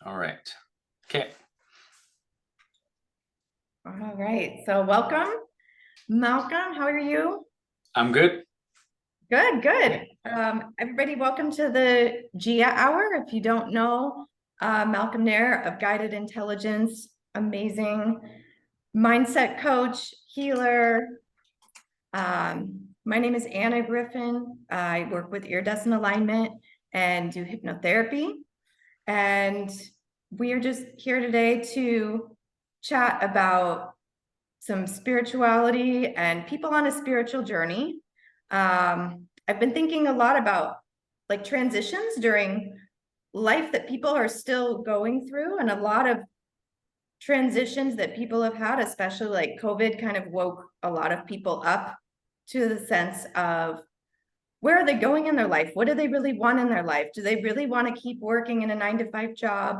All right. Okay. All right. So welcome, Malcolm. How are you? I'm good. Good, good. Everybody, welcome to the GIA Hour. If you don't know, Malcolm Nair of Guided Intelligence, amazing mindset coach, healer. My name is Anna Griffin. I work with iridescent alignment and do hypnotherapy. And we are just here today to chat about some spirituality and people on a spiritual journey. I've been thinking a lot about like transitions during life that people are still going through, and a lot of transitions that people have had, especially like COVID kind of woke a lot of people up to the sense of where are they going in their life? What do they really want in their life? Do they really want to keep working in a 9 to 5 job?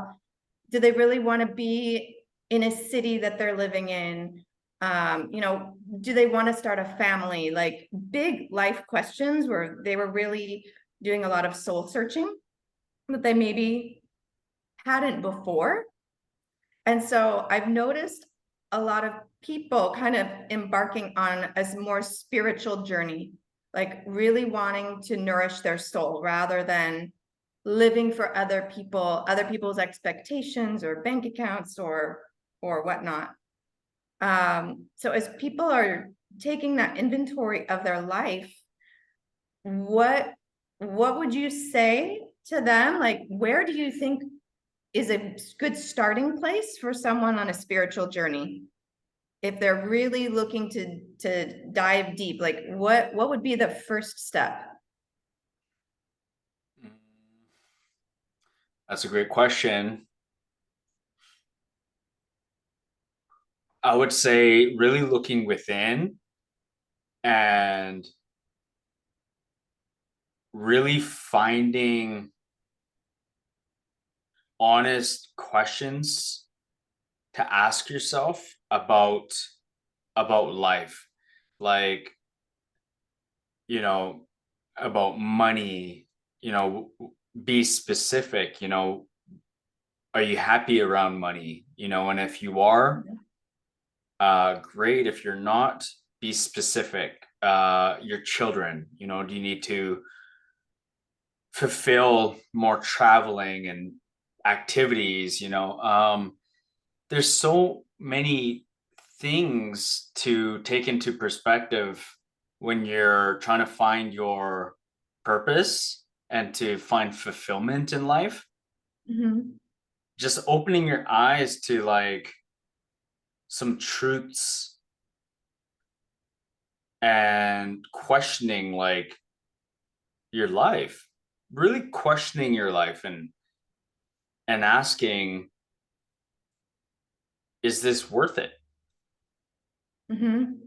Do they really want to be in a city that they're living in? Do they want to start a family? Like big life questions where they were really doing a lot of soul searching that they maybe hadn't before. And so I've noticed a lot of people kind of embarking on a more spiritual journey, like really wanting to nourish their soul rather than living for other people, other people's expectations or bank accounts or whatnot. So as people are taking that inventory of their life, what what would you say to them? Like, where do you think is a good starting place for someone on a spiritual journey? If they're really looking to dive deep, like what would be the first step? Mm, That's a great question. I would say really looking within and really finding honest questions to ask yourself about life. Like, you know, about money, be specific, are you happy around money? And if you are, great. If you're not, be specific. Your children, do you need to fulfill more traveling and activities? There's so many things to take into perspective when you're trying to find your purpose and to find fulfillment in life. Mhm. Just opening your eyes to like some truths and questioning like your life, really questioning your life and asking, is this worth it? Mhm.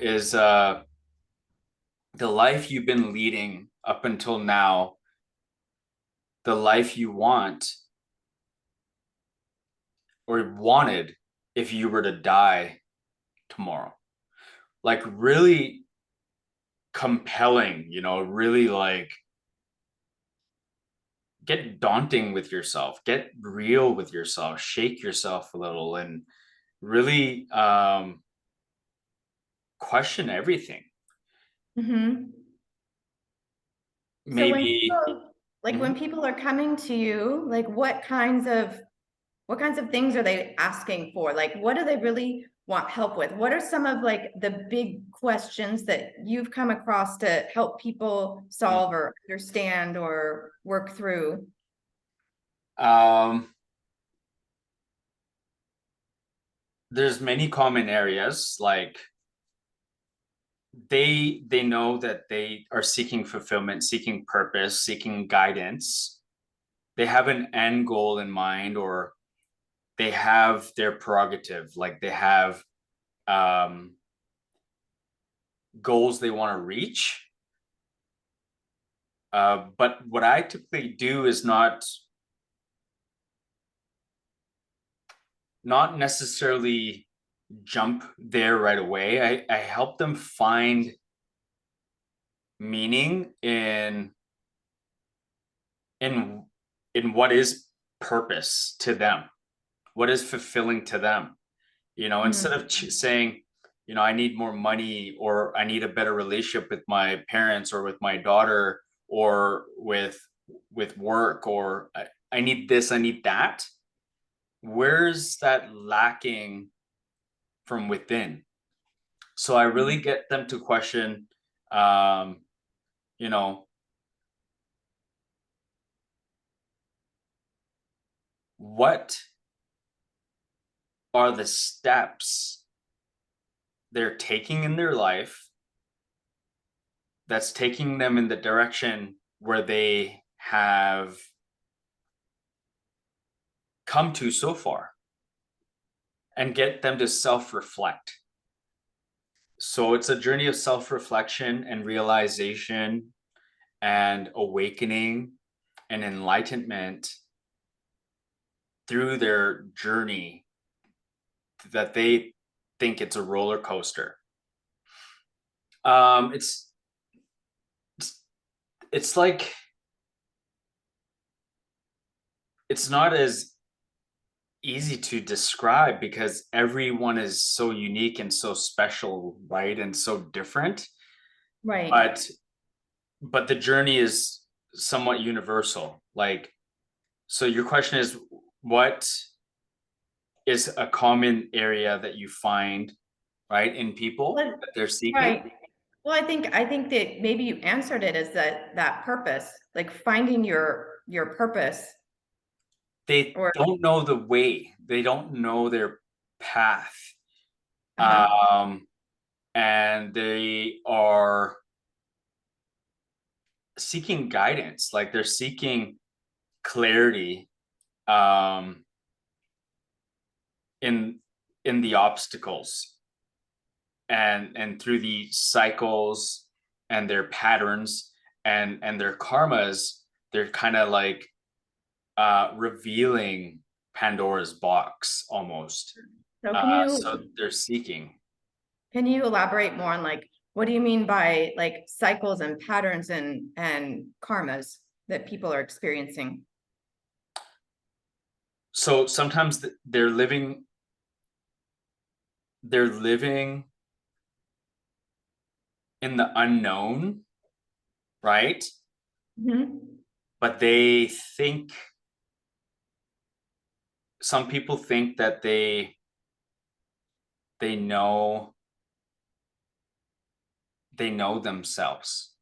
Is the life you've been leading up until now the life you want or wanted if you were to die tomorrow? Like really compelling, really like get daunting with yourself, get real with yourself, shake yourself a little and really question everything. Mhm. So when Maybe. people like when Mhm. people are coming to you, like what kinds of things are they asking for? Like what do they really want help with? What are some of like the big questions that you've come across to help people solve or understand or work through? Um, there's many common areas like they know that they are seeking fulfillment, seeking purpose, seeking guidance. They have an end goal in mind, or they have their prerogative, like they have um, goals they want to reach. But what I typically do is not necessarily jump there right away. I help them find meaning in in what is purpose to them? What is fulfilling to them? Instead of saying, I need more money, or I need a better relationship with my parents or with my daughter, or with work, or I need this, I need that. Where's that lacking from within? So I really get them to question, um, you know, what are the steps they're taking in their life that's taking them in the direction where they have come to so far, and get them to self-reflect. So it's a journey of self-reflection and realization and awakening and enlightenment through their journey, that they think it's a roller coaster. It's like, it's not as easy to describe because everyone is so unique and so special, right? And so different. Right. But the journey is somewhat universal. Like, so your question is, what is a common area that you find, right, in people Well, that they're seeking? right. Well, I think that maybe you answered it, as that purpose, like finding your purpose. They Or don't know the way. They don't know their path. uh-huh. And they are seeking guidance, like they're seeking clarity, um, in the obstacles, and through the cycles and their patterns and their karmas. They're kind of like revealing Pandora's box almost. So So they're seeking. can you elaborate more on, like, what do you mean by like cycles and patterns and karmas that people are experiencing? So sometimes they're living in the unknown, right? Mhm. But some people think that they know themselves,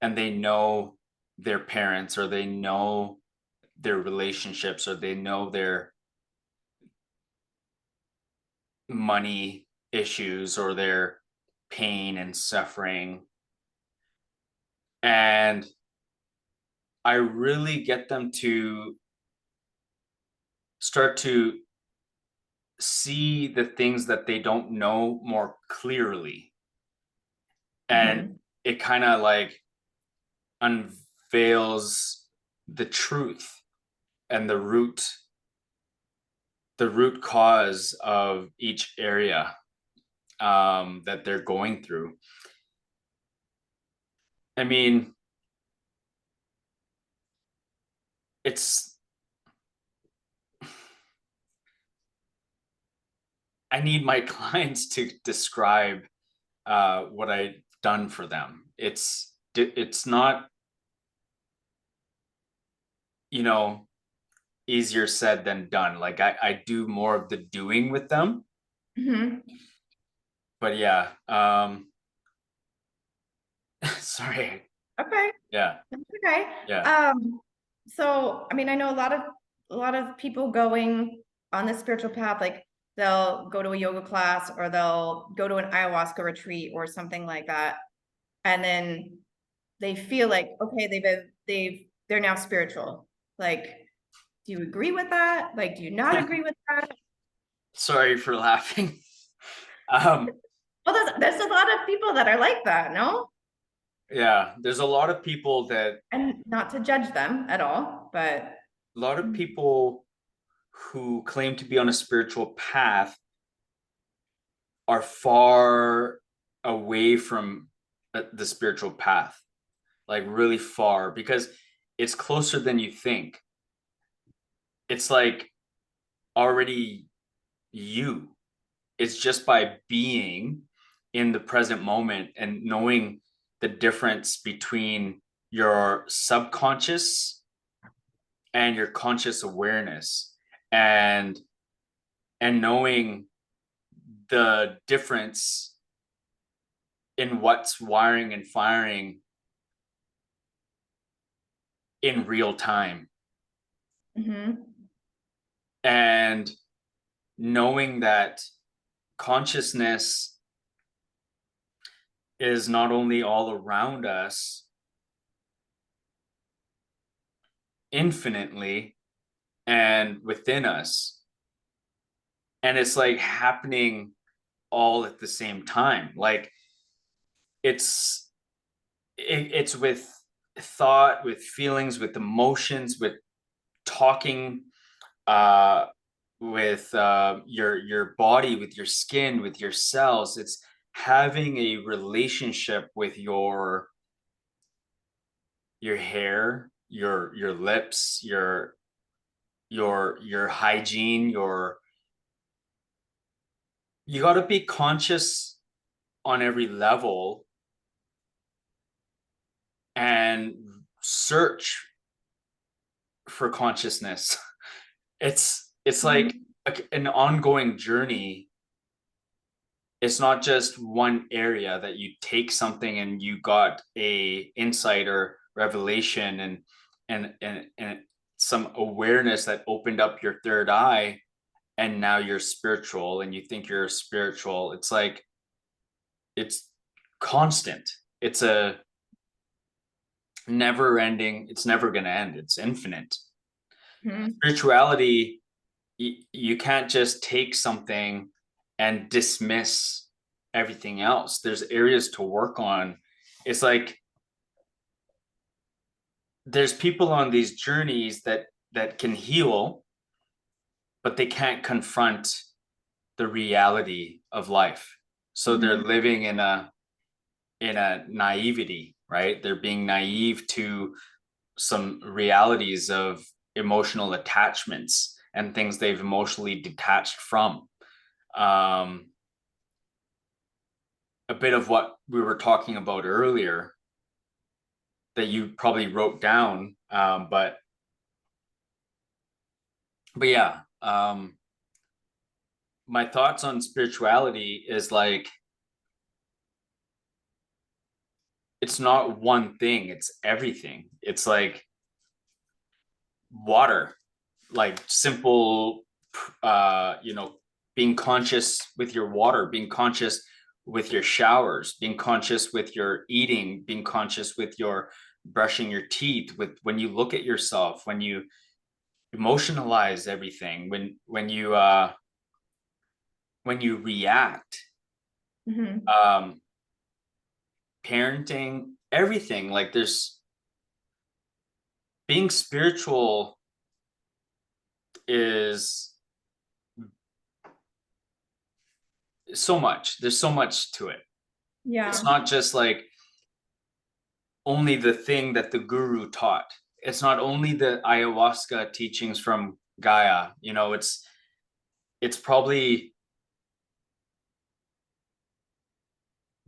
and they know their parents, or they know their relationships, or they know their money issues, or their pain and suffering. And I really get them to start to see the things that they don't know more clearly. And Mhm. it kind of like unveils the truth and the root cause of each area, that they're going through. I mean, it's I need my clients to describe what I've done for them. It's not, you know, easier said than done. Like, I do more of the doing with them. Mhm. But yeah, sorry. Okay. Yeah, That's okay. yeah. So I mean, I know a lot of people going on the spiritual path, like they'll go to a yoga class or they'll go to an ayahuasca retreat or something like that. And then they feel like, okay, they're now spiritual. Like, do you agree with that? Like, do you not agree with that? Sorry for laughing. um Well, there's a lot of people that are like that, no? yeah, there's a lot of people that And not to judge them at all, but a lot of people who claim to be on a spiritual path are far away from the spiritual path, like really far, because it's closer than you think. it's like already you. It's just by being in the present moment and knowing the difference between your subconscious and your conscious awareness, and knowing the difference in what's wiring and firing in real time, Mhm. and knowing that consciousness is not only all around us infinitely and within us, and it's like happening all at the same time. Like it's it's with thought, with feelings, with emotions, with talking, uh with your body, with your skin, with your cells. It's having a relationship with your hair, your lips, your hygiene, your you got to be conscious on every level and search for consciousness. It's like Mhm. an ongoing journey. It's not just one area that you take something and you got a insight or revelation, and some awareness that opened up your third eye, and now you're spiritual and you think you're spiritual. It's like it's constant. It's a never ending, it's never going to end, it's infinite. Mhm. Spirituality, you can't just take something and dismiss everything else. There's areas to work on. It's like there's people on these journeys that can heal, but they can't confront the reality of life. So they're Mhm. living in a naivety, right? They're being naive to some realities of emotional attachments and things they've emotionally detached from. Um, a bit of what we were talking about earlier that you probably wrote down, but yeah, my thoughts on spirituality is like it's not one thing, it's everything. It's like water, like simple, you know, being conscious with your water, being conscious with your showers, being conscious with your eating, being conscious with your brushing your teeth, with when you look at yourself, when you emotionalize everything, when you react, Mhm. um parenting, everything. Like there's being spiritual is so much. There's so much to it. It's Yeah. not just like only the thing that the guru taught. It's not only the ayahuasca teachings from Gaia. You know, it's probably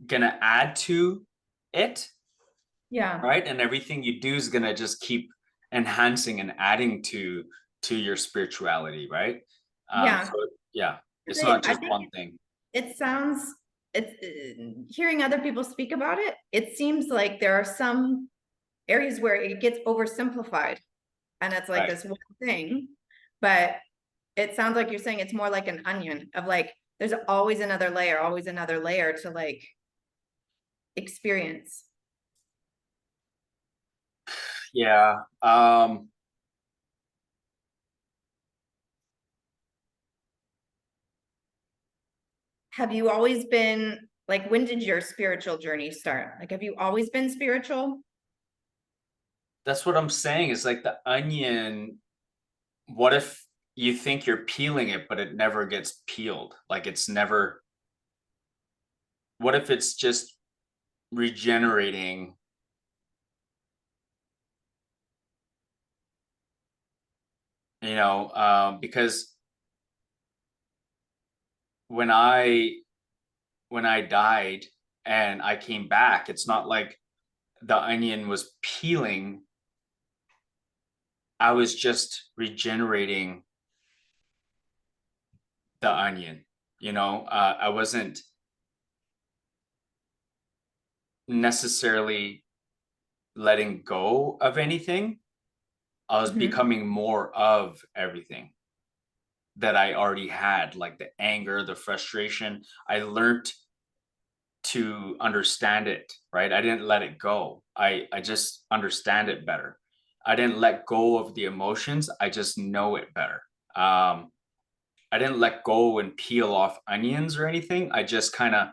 gonna add to it, Yeah. right? And everything you do is gonna just keep enhancing and adding to your spirituality, right? Yeah. So yeah, 'Cause it's not I just think one thing. it sounds it's hearing other people speak about it, it seems like there are some areas where it gets oversimplified and it's like Right. this one thing, but it sounds like you're saying it's more like an onion of like there's always another layer to like experience. Yeah. Have you always been like when did your spiritual journey start? Like have you always been spiritual? That's what I'm saying. Is like the onion. What if you think you're peeling it, but it never gets peeled? Like it's never. What if it's just regenerating because when I died and I came back, it's not like the onion was peeling. I was just regenerating the onion. I wasn't necessarily letting go of anything. I was Mhm. becoming more of everything that I already had, like the anger, the frustration. I learned to understand it, right? I didn't let it go. I just understand it better. I didn't let go of the emotions. I just know it better. Um, I didn't let go and peel off onions or anything. I just kind of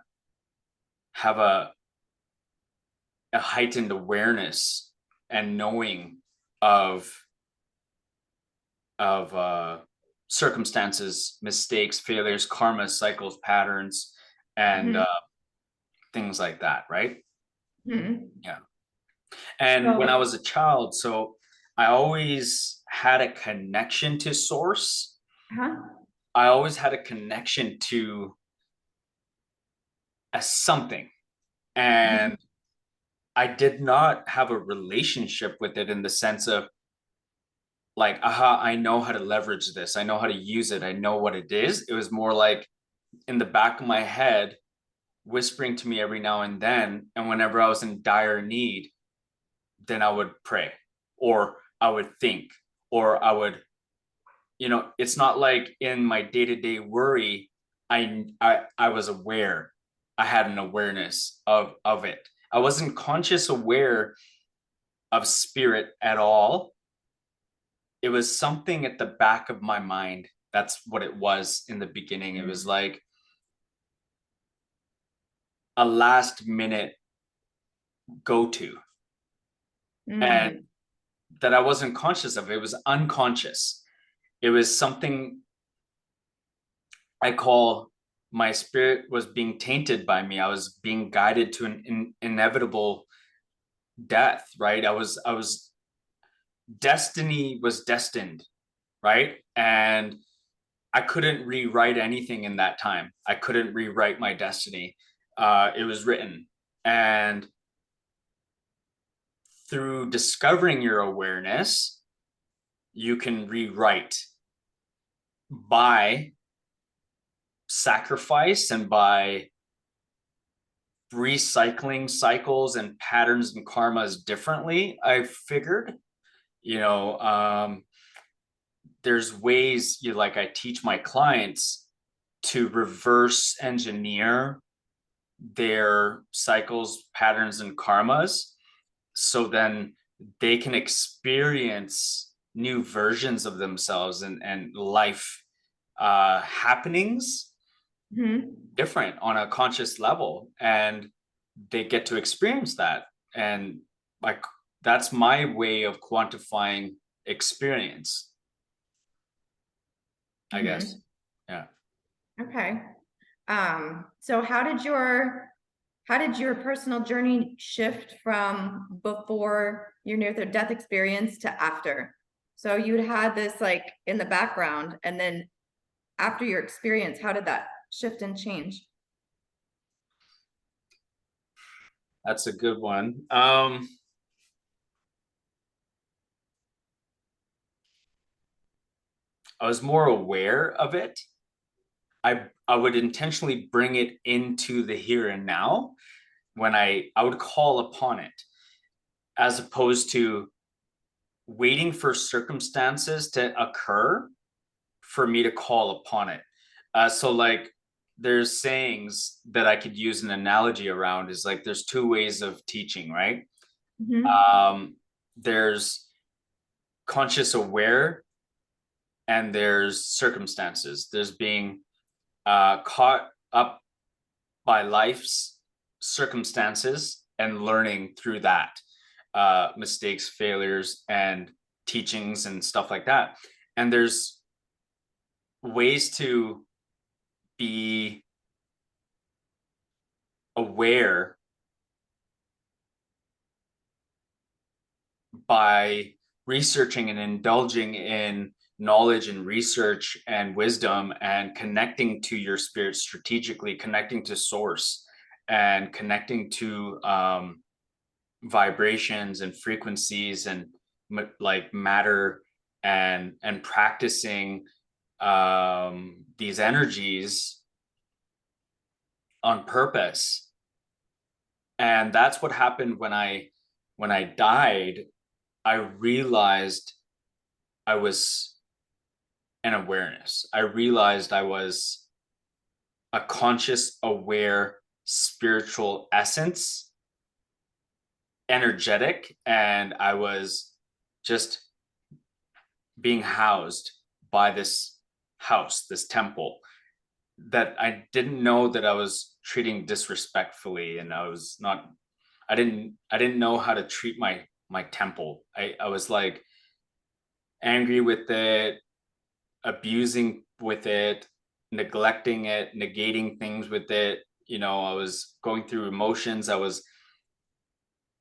have a heightened awareness and knowing of of circumstances, mistakes, failures, karma, cycles, patterns, and Mhm. things like that, right? Mhm. Yeah. And when I So, was a child, so I always had a connection to source. huh? I always had a connection to a something. And Mhm. I did not have a relationship with it in the sense of like, aha, I know how to leverage this. I know how to use it. I know what it is. It was more like in the back of my head, whispering to me every now and then. And whenever I was in dire need, then I would pray or I would think or I would, it's not like in my day-to-day worry, I was aware. I had an awareness of it. I wasn't conscious aware of spirit at all. It was something at the back of my mind. That's what it was in the beginning. It was Mhm. like a last minute go to, and Mm. that I wasn't conscious of. It was unconscious. It was something I call my spirit was being tainted by me. I was being guided to an inevitable death, right? I was destiny was destined, right? And I couldn't rewrite anything in that time. I couldn't rewrite my destiny. It was written. And through discovering your awareness, you can rewrite by sacrifice and by recycling cycles and patterns and karmas differently. I figured, you know, there's ways you like I teach my clients to reverse engineer their cycles, patterns, and karmas. So then they can experience new versions of themselves and life happenings Mhm. different on a conscious level. And they get to experience that. And like that's my way of quantifying experience, I guess. Mhm. Yeah. Okay. So how did your personal journey shift from before your near death experience to after? So you'd had this like in the background, and then after your experience, how did that shift and change? That's a good one. I was more aware of it. I would intentionally bring it into the here and now when I would call upon it, as opposed to waiting for circumstances to occur for me to call upon it. So like there's sayings that I could use an analogy around is like there's two ways of teaching, right? Mhm. There's conscious aware and there's circumstances. There's being caught up by life's circumstances and learning through that, mistakes, failures, and teachings and stuff like that. And there's ways to be aware by researching and indulging in knowledge and research and wisdom and connecting to your spirit strategically, connecting to source and connecting to vibrations and frequencies and like matter, and practicing these energies on purpose. And that's what happened when I died. I realized I was an awareness. I realized I was a conscious, aware, spiritual essence, energetic, and I was just being housed by this house, this temple that I didn't know that I was treating disrespectfully, and I didn't know how to treat my temple. I was like angry with it, abusing with it, neglecting it, negating things with it. I was going through emotions. I was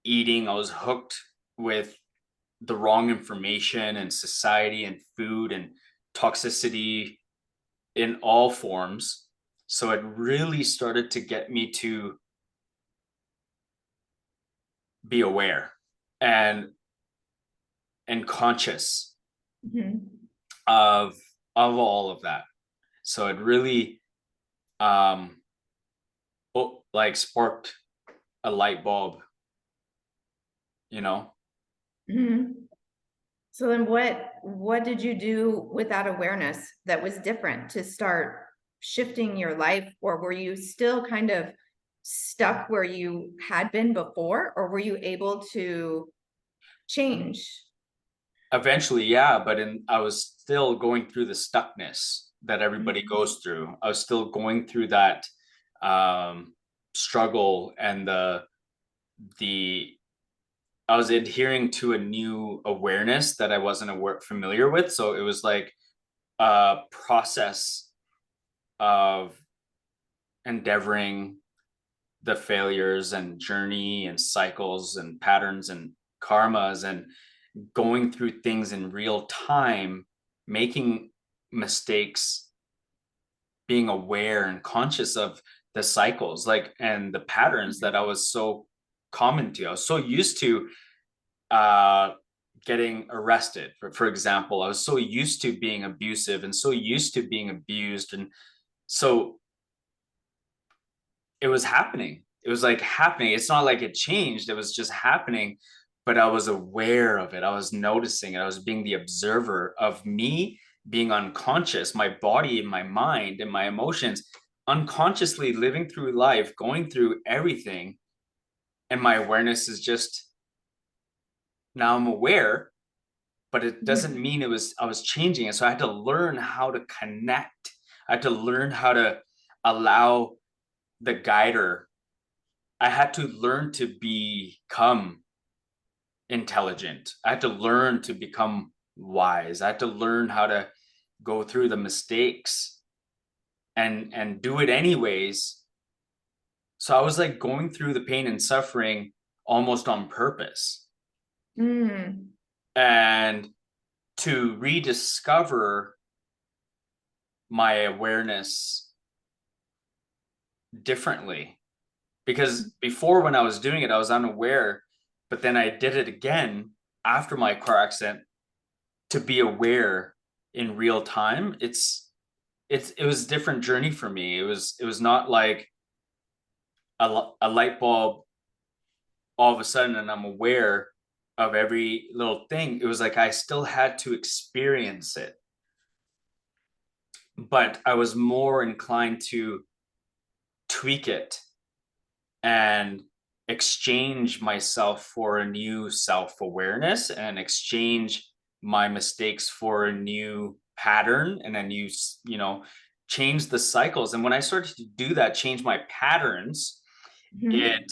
eating. I was hooked with the wrong information and society and food and toxicity in all forms. So it really started to get me to be aware and conscious Mhm. of all of that. So it really um like sparked a light bulb, you know. Mhm. So then what did you do with that awareness that was different to start shifting your life, or were you still kind of stuck where you had been before, or were you able to change? Eventually, yeah, but I was still going through the stuckness that everybody Mhm. goes through. I was still going through that struggle, and the I was adhering to a new awareness that I wasn't familiar with. So it was like a process of endeavoring the failures and journey and cycles and patterns and karmas, and going through things in real time, making mistakes, being aware and conscious of the cycles, like, and the patterns that I was so common to. I was so used to uh getting arrested, for example. I was so used to being abusive and so used to being abused, and so it was happening. It was like happening. It's not like it changed. It was just happening, but I was aware of it. I was noticing it. I was being the observer of me being unconscious, my body and my mind and my emotions, unconsciously living through life, going through everything. And my awareness is just, now I'm aware, but it doesn't Mhm. mean I was changing it. So I had to learn how to connect. I had to learn how to allow the guider. I had to learn to become intelligent. I had to learn to become wise. I had to learn how to go through the mistakes and do it anyways. So I was like going through the pain and suffering almost on purpose. Mm. And to rediscover my awareness differently, because before, when I was doing it, I was unaware, but then I did it again after my car accident to be aware in real time. It was a different journey for me. It was not like a light bulb all of a sudden and I'm aware of every little thing. It was like I still had to experience it, but I was more inclined to tweak it and exchange myself for a new self-awareness, and exchange my mistakes for a new pattern and a new, change the cycles. And when I started to do that, change my patterns, Mhm.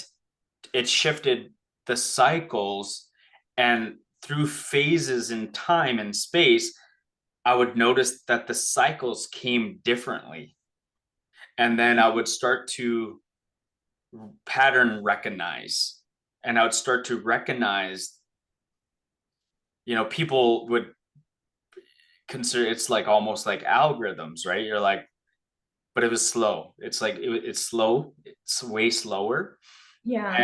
it shifted the cycles. And through phases in time and space, I would notice that the cycles came differently, and then I would start to pattern recognize, and I would start to recognize people would consider it's like almost like algorithms, right? You're like, but it was slow. It's like it's slow. It's way slower, Yeah.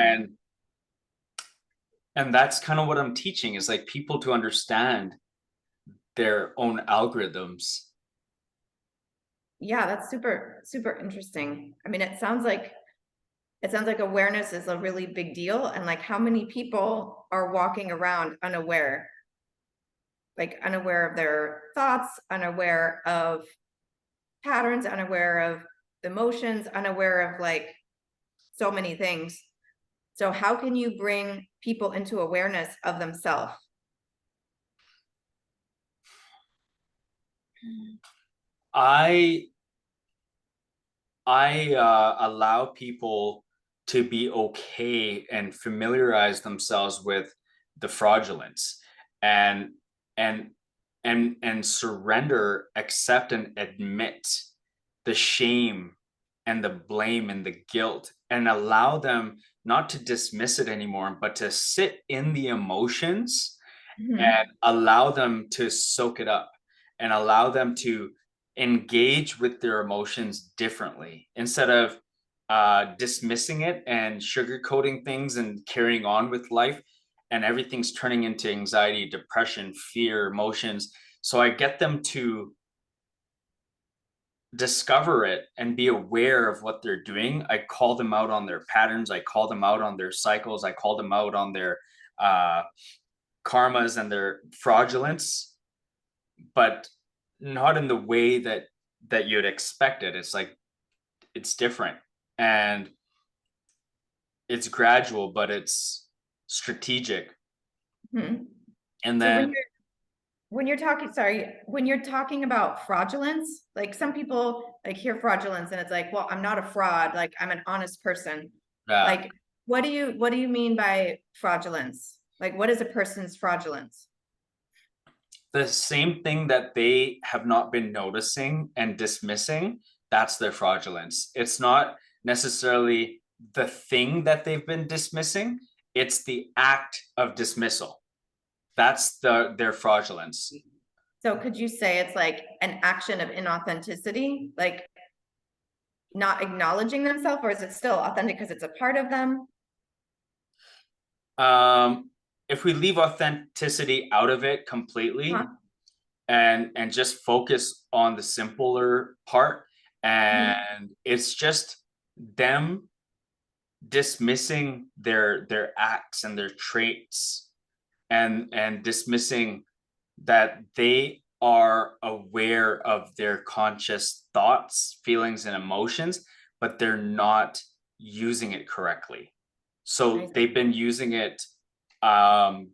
and that's kind of what I'm teaching is like people to understand their own algorithms. Yeah, that's super, super interesting. I mean, it sounds like awareness is a really big deal. And like how many people are walking around unaware, like unaware of their thoughts, unaware of patterns, unaware of emotions, unaware of like so many things. So how can you bring people into awareness of themselves? I allow people to be okay and familiarize themselves with the fraudulence, and and and surrender, accept and admit the shame and the blame and the guilt, and allow them not to dismiss it anymore, but to sit in the emotions Mhm. and allow them to soak it up and allow them to engage with their emotions differently instead of dismissing it and sugarcoating things and carrying on with life, and everything's turning into anxiety, depression, fear, emotions. So I get them to discover it and be aware of what they're doing. I call them out on their patterns, I call them out on their cycles, I call them out on their uh karmas and their fraudulence, but not in the way that you'd expect it. It's like it's different, and it's gradual, but it's strategic. Mhm. And So then when you're talking about fraudulence, like some people like hear fraudulence and it's like, well, I'm not a fraud, like I'm an honest person. uh, Like, what do you mean by fraudulence? Like, what is a person's fraudulence? the same thing that they have not been noticing and dismissing, that's their fraudulence. It's not necessarily the thing that they've been dismissing, it's the act of dismissal. That's their fraudulence. So could you say it's like an action of inauthenticity, like not acknowledging themselves, or is it still authentic because it's a part of them? If we leave authenticity out of it Huh? completely and just focus on the simpler part, Mhm. and it's just them dismissing their acts and their traits, and dismissing that they are aware of their conscious thoughts, feelings and emotions, but they're not using it correctly. I So they've been using it um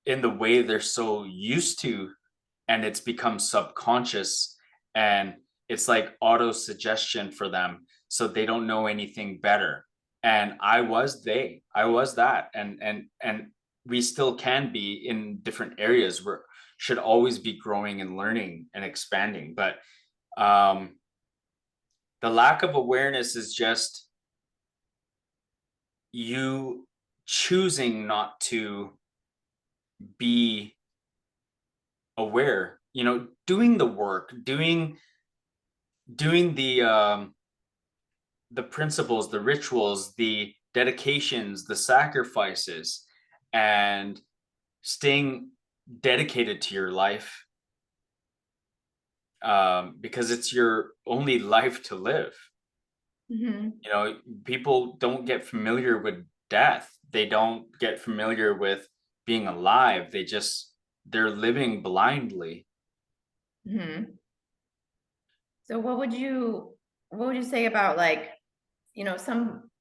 in the way they're so used to, and it's become subconscious, and it's like auto suggestion for them, so they don't know anything better. And I was that, and we still can be in different areas. We're should always be growing and learning and expanding, but um the lack of awareness is just you choosing not to be aware, doing the work, doing the principles, the rituals, the dedications, the sacrifices, and staying dedicated to your life, because it's your only life to live. Mhm. People don't get familiar with death. They don't get familiar with being alive. They're living blindly. Mhm. So what would you say about like,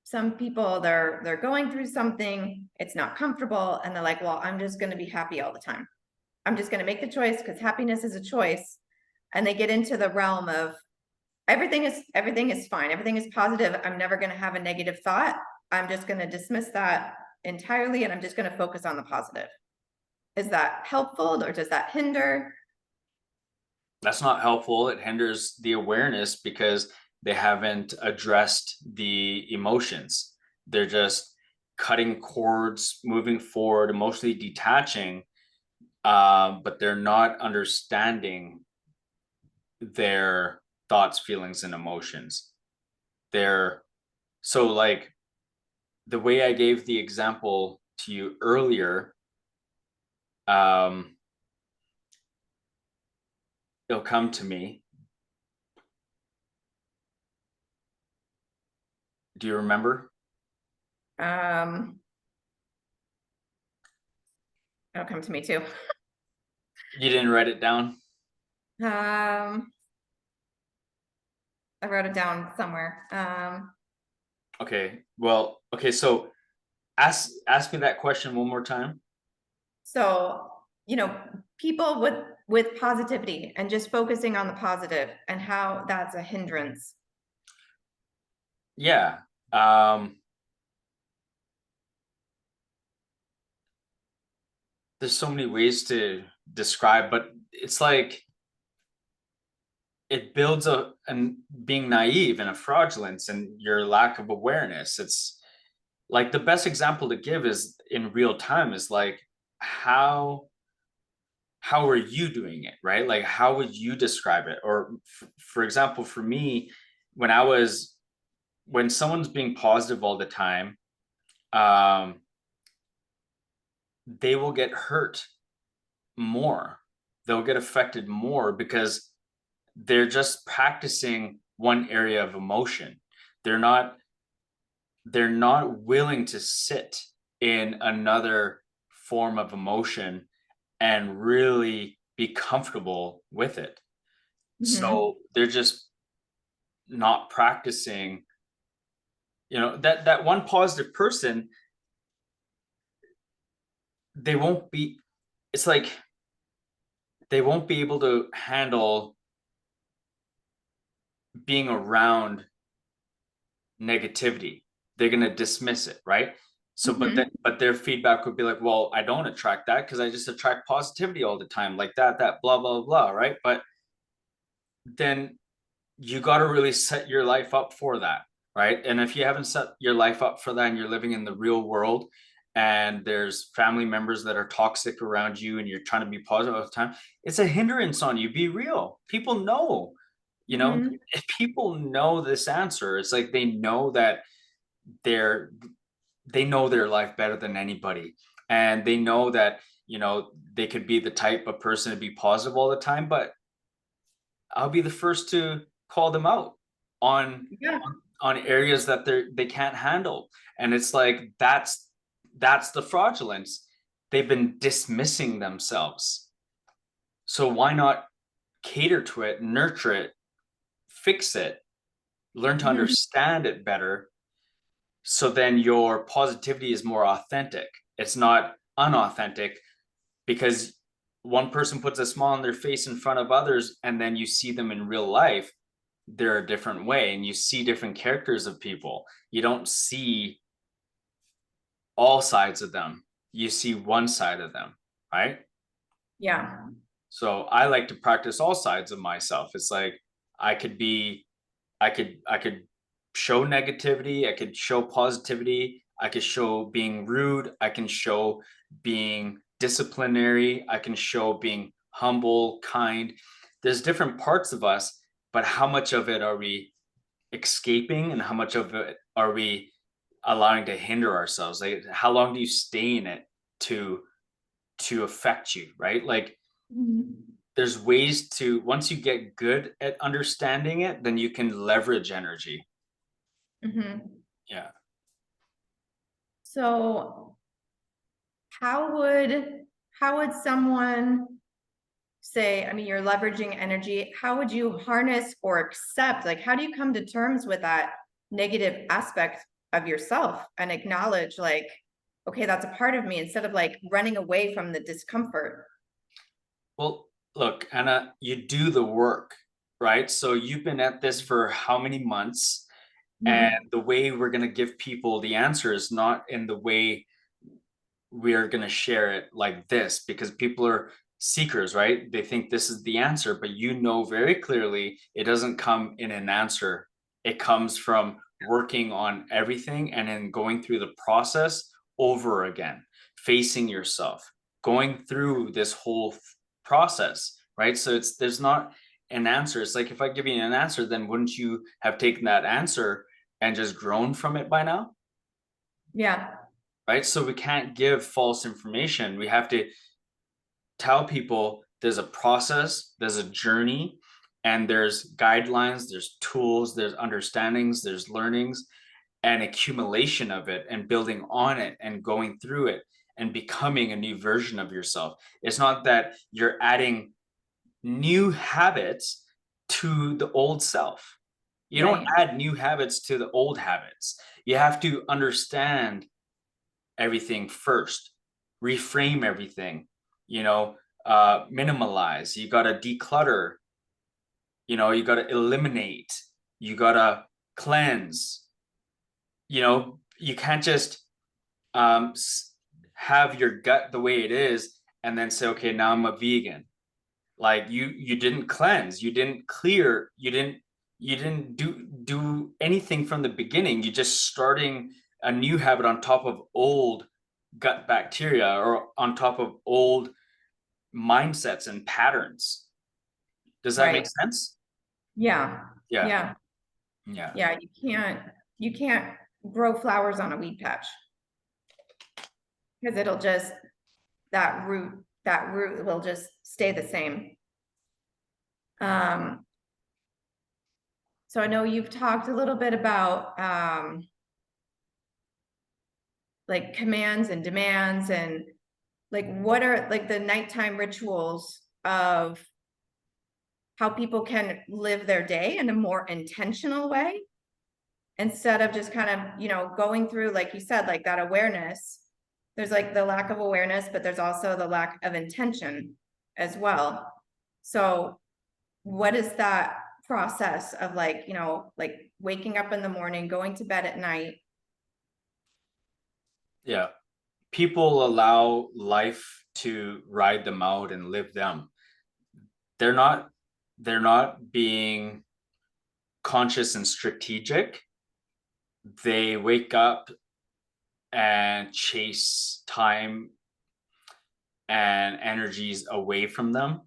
some people they're going through something, it's not comfortable, and they're like, well, I'm just gonna be happy all the time. I'm just gonna make the choice because happiness is a choice. And they get into the realm of everything is fine, everything is positive. I'm never gonna have a negative thought. I'm just gonna dismiss that entirely and I'm just gonna focus on the positive. Is that helpful or does that hinder? That's not helpful. It hinders the awareness because they haven't addressed the emotions. They're just cutting cords, moving forward, emotionally detaching, but they're not understanding their thoughts, feelings, and emotions. They're so like the way I gave the example to you earlier, um, it'll come to me. Do you remember? Um, it'll come to me too. You didn't write it down? Um, I wrote it down somewhere. Okay. Well, okay, so ask me that question one more time. So, you know, people with positivity and just focusing on the positive and how that's a hindrance. Yeah. Um, there's so many ways to describe, but it's like it builds a and being naive and a fraudulence and your lack of awareness. It's like the best example to give is in real time is like how how are you doing it, right? Like how would you describe it? Or for example, for me, when I was when someone's being positive all the time, um, they will get hurt more. They'll get affected more because they're just practicing one area of emotion. They're not they're not willing to sit in another form of emotion and really be comfortable with it. Mhm. So they're just not practicing, that one positive person, they won't be it's like they won't be able to handle being around negativity. They're going to dismiss it, right? So Mhm. but their feedback would be like, well, I don't attract that because I just attract positivity all the time, like that blah blah blah, right? But then you got to really set your life up for that, right? And if you haven't set your life up for that and you're living in the real world and there's family members that are toxic around you and you're trying to be positive all the time, it's a hindrance on you. Be real. People know, you know, Mhm. if people know this answer, it's like they know that they're they know their life better than anybody, and they know that they could be the type of person to be positive all the time, but I'll be the first to call them out on Yeah. on areas that they can't handle. And it's like that's the fraudulence. They've been dismissing themselves. So why not cater to it, nurture it, fix it, learn to Mhm. understand it better, so then your positivity is more authentic. It's not unauthentic because one person puts a smile on their face in front of others and then you see them in real life, they're a different way, and you see different characters of people. You don't see all sides of them. You see one side of them, right? Yeah. So I like to practice all sides of myself. It's like I could be I could show negativity, I could show positivity, I could show being rude, I can show being disciplinary, I can show being humble, kind. There's different parts of us, but how much of it are we escaping and how much of it are we allowing to hinder ourselves? Like how long do you stay in it to affect you, right? Like Mhm. there's ways to once you get good at understanding it, then you can leverage energy. Mhm. Yeah. So how would how would someone say, I mean, you're leveraging energy, how would you harness or accept, like, how do you come to terms with that negative aspect of yourself and acknowledge, like, okay, that's a part of me instead of like running away from the discomfort? Well, look, Anna, you do the work, right? So you've been at this for how many months? And Mhm. the way we're going to give people the answer is not in the way we're going to share it like this, because people are seekers, right? They think this is the answer, but you know very clearly it doesn't come in an answer. It comes from working on everything and then going through the process over again, facing yourself. going through this whole process, right? So there's not an answer. It's like if I give you an answer, then wouldn't you have taken that answer and just grown from it by now? Yeah, Right? So we can't give false information. We have to tell people there's a process, there's a journey, and there's guidelines, there's tools, there's understandings, there's learnings, and accumulation of it, and building on it, and going through it, and becoming a new version of yourself. It's not that you're adding new habits to the old self. You don't right, add new habits to the old habits. You have to understand everything first, reframe everything, you know, minimalize. You got to declutter, you got to eliminate, you got to cleanse. You can't just um, have your gut the way it is and then say, okay, now I'm a vegan. Like you didn't cleanse, you didn't clear, you didn't do anything from the beginning. You're just starting a new habit on top of old gut bacteria, or on top of old mindsets and patterns. Does that make right. sense? Yeah, Yeah, yeah, yeah, yeah. You can't grow flowers on a weed patch because it'll just, that root will just stay the same. Um, so I know you've talked a little bit about, like commands and demands, and like what are like the nighttime rituals of how people can live their day in a more intentional way instead of just kind of, going through, like you said, like that awareness. There's like the lack of awareness, but there's also the lack of intention as well. So what is that process of, like, like waking up in the morning, going to bed at night? yeah. People allow life to ride them out and live them. They're not being conscious and strategic. They wake up and chase time and energies away from them.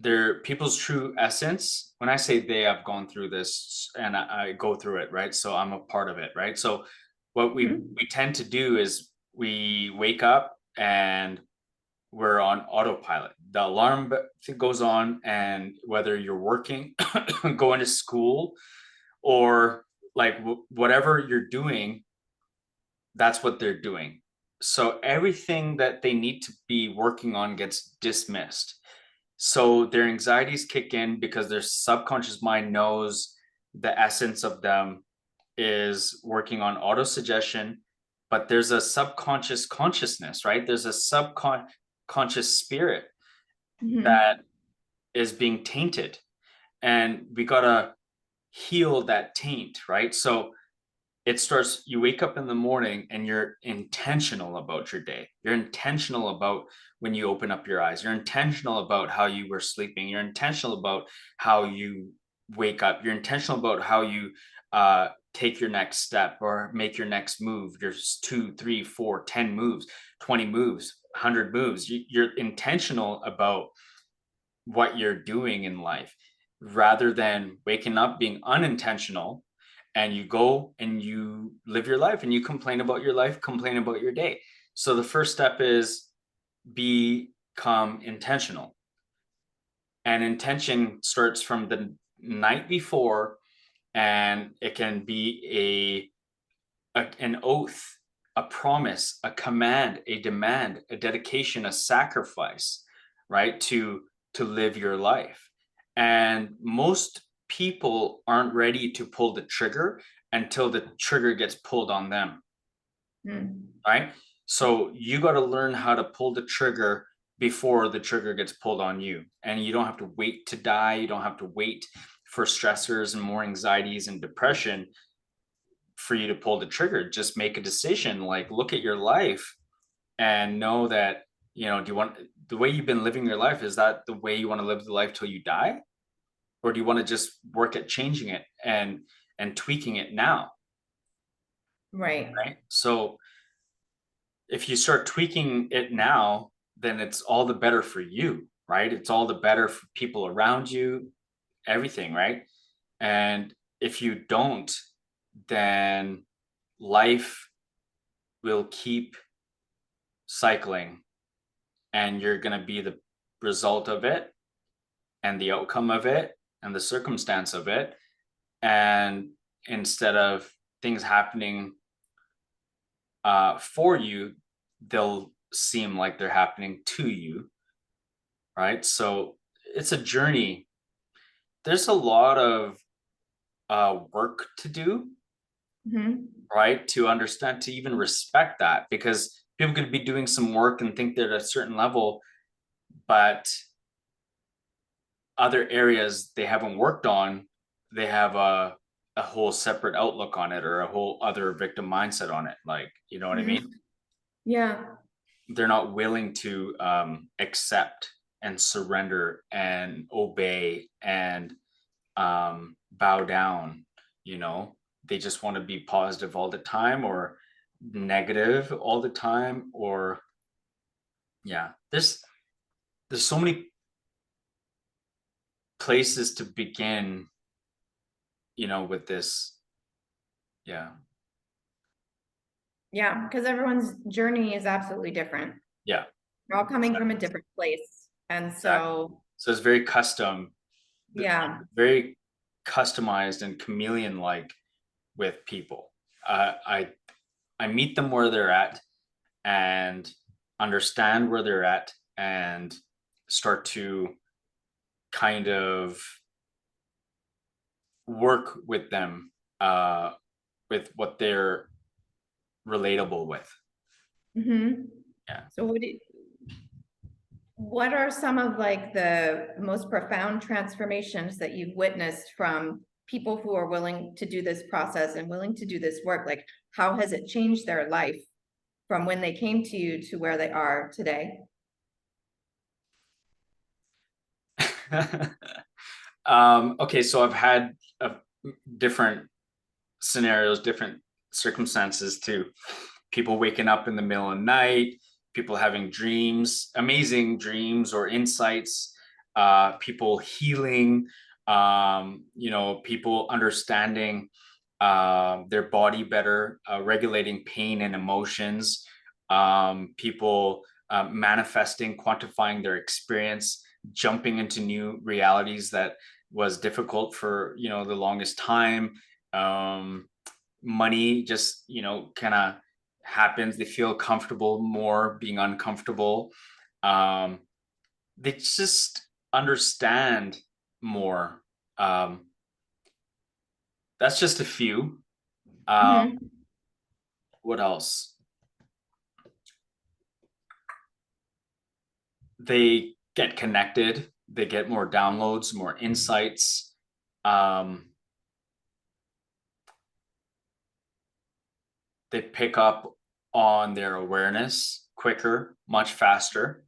They're people's true essence. When I say they, I've gone through this and I go through it, right? So I'm a part of it, right? So what we Mhm. we tend to do is we wake up and we're on autopilot. The alarm goes on, and whether you're working, going to school, or like whatever you're doing, that's what they're doing. So everything that they need to be working on gets dismissed. So their anxieties kick in because their subconscious mind knows the essence of them is working on auto suggestion, but there's a subconscious consciousness, right? There's a subconscious spirit Mhm. that is being tainted, and we gotta heal that taint, right? So it starts, you wake up in the morning and you're intentional about your day. You're intentional about when you open up your eyes. You're intentional about how you were sleeping. You're intentional about how you wake up. You're intentional about how you take your next step or make your next move. There's 2, 3, 4, 10 moves, 20 moves, 100 moves. You're intentional about what you're doing in life, rather than waking up being unintentional, and you go and you live your life and you complain about your life, complain about your day. So the first step is become intentional. And intention starts from the night before, and it can be an oath, a promise, a command, a demand, a dedication, a sacrifice, right? To live your life. And most people aren't ready to pull the trigger until the trigger gets pulled on them, Mm. right? So you got to learn how to pull the trigger before the trigger gets pulled on you. And you don't have to wait to die. You don't have to wait for stressors and more anxieties and depression for you to pull the trigger. Just make a decision, like look at your life and know that, do you want the way you've been living your life, is that the way you want to live the life till you die? Or do you want to just work at changing it and tweaking it now? Right. Right. So if you start tweaking it now, then it's all the better for you, right? It's all the better for people around you, everything, right? And if you don't, then life will keep cycling, and you're going to be the result of it and the outcome of it and the circumstance of it. And instead of things happening for you, they'll seem like they're happening to you, right? So it's a journey. There's a lot of work to do, Mhm. right? To understand, to even respect that, because people could be doing some work and think they're at a certain level, but other areas they haven't worked on, they have a whole separate outlook on it, or a whole other victim mindset on it. Like, you know what I Mhm. mean? Yeah. They're not willing to accept and surrender and obey and bow down. You know, they just want to be positive all the time, or negative all the time, or yeah. There's so many places to begin, with this. Yeah. Yeah, because everyone's journey is absolutely different. Yeah. We're all coming from a Exactly. different place. And Exactly. so, So it's very custom, yeah. very customized and chameleon like with people. I meet them where they're at, and understand where they're at, and start to kind of work with them with what they're relatable with. Mhm. Yeah. So what are some of like the most profound transformations that you've witnessed from people who are willing to do this process and willing to do this work? Like, how has it changed their life from when they came to you to where they are today? Okay, so I've had different scenarios, different circumstances too. People waking up in the middle of the night, people having dreams, amazing dreams or insights, people healing, people understanding their body better, regulating pain and emotions, people manifesting, quantifying their experience, jumping into new realities that was difficult for the longest time. um, Money just kind of happens. They feel comfortable more being uncomfortable. um, they just understand more. um, that's just a few. uh, Mhm. what else? They get connected, they get more downloads, more insights. um, they pick up on their awareness quicker, much faster.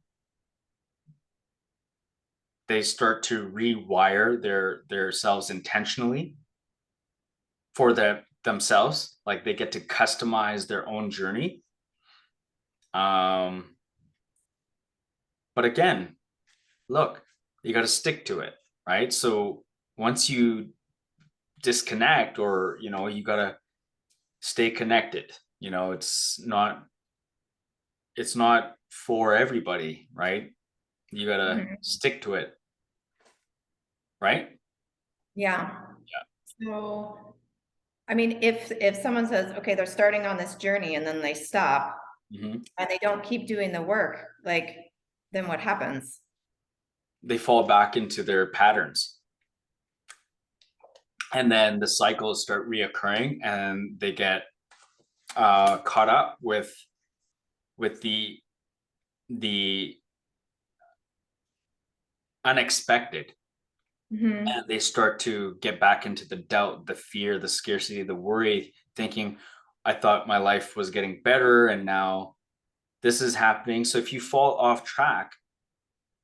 They start to rewire their selves intentionally for themselves. Like, they get to customize their own journey. um but again, look, you got to stick to it, right? So once you disconnect, or you got to stay connected. It's not for everybody, right? You got to Mhm. stick to it, right? Yeah. So, I mean, if someone says, okay, they're starting on this journey and then they stop Hmm. and they don't keep doing the work, like, then what happens? They fall back into their patterns, and then the cycles start reoccurring, and they get caught up with the unexpected, Mhm. and they start to get back into the doubt, the fear, the scarcity, the worry, thinking, I thought my life was getting better, and now this is happening. So if you fall off track,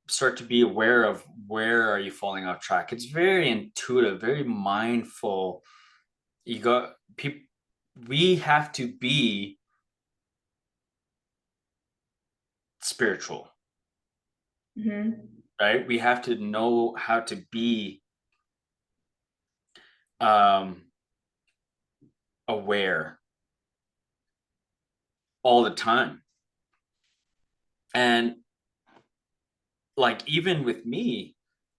start to be aware of where are you falling off track. It's very intuitive, very mindful. You got people. We have to be spiritual. Mhm. right? We have to know how to be um aware all the time. And like even with me,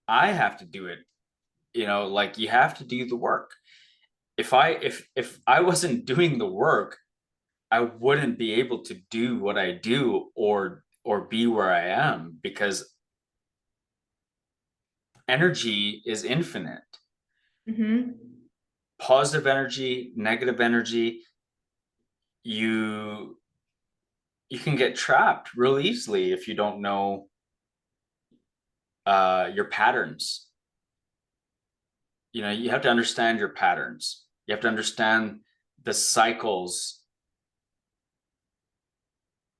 I have to do it, like you have to do the work. If I wasn't doing the work, I wouldn't be able to do what I do or be where I am, because energy is infinite. Mhm. Positive energy, negative energy, you you can get trapped real easily if you don't know your patterns. You have to understand your patterns. You have to understand the cycles.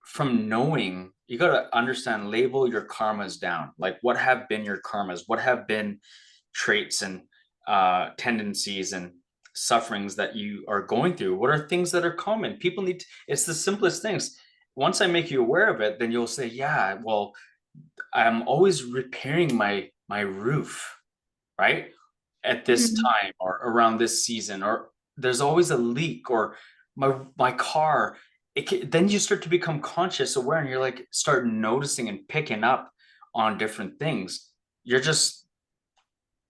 From knowing, you got to understand, label your karmas down. Like, what have been your karmas? What have been traits and tendencies and sufferings that you are going through? What are things that are common? People need to, it's the simplest things. Once I make you aware of it, then you'll say, yeah, well, I'm always repairing my roof, right? At this Mhm. time or around this season, or there's always a leak, or my car. Then you start to become conscious, aware, and you're like start noticing and picking up on different things. You're just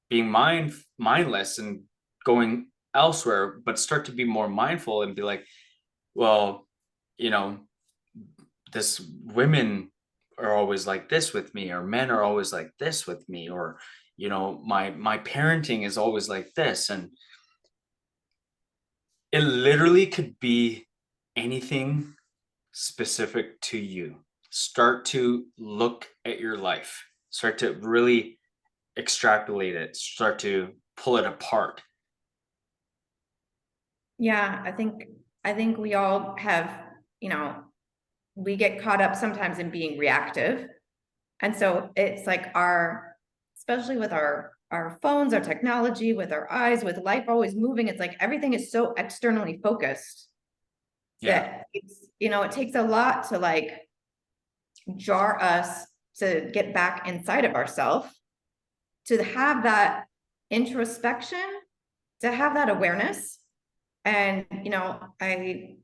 being mindless and going elsewhere, but start to be more mindful and be like, well, you know, this women are always like this with me, or men are always like this with me, or my parenting is always like this. And it literally could be anything specific to you. Start to look at your life, start to really extrapolate it, start to pull it apart. Yeah, I think we all have, you know, we get caught up sometimes in being reactive. And so it's like especially with our phones, our technology, with our eyes, with life always moving, it's like everything is so externally focused Yeah. that it takes a lot to like jar us to get back inside of ourselves, to have that introspection, to have that awareness. And I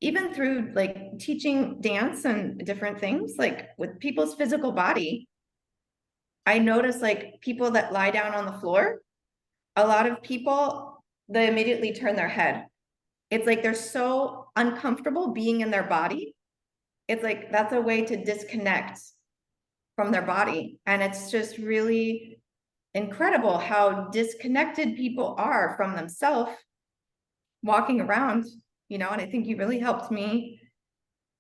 even through like teaching dance and different things, like with people's physical body, I notice like people that lie down on the floor, a lot of people, they immediately turn their head. It's like they're so uncomfortable being in their body. It's like that's a way to disconnect from their body. And it's just really incredible how disconnected people are from themselves walking around, and I think you really helped me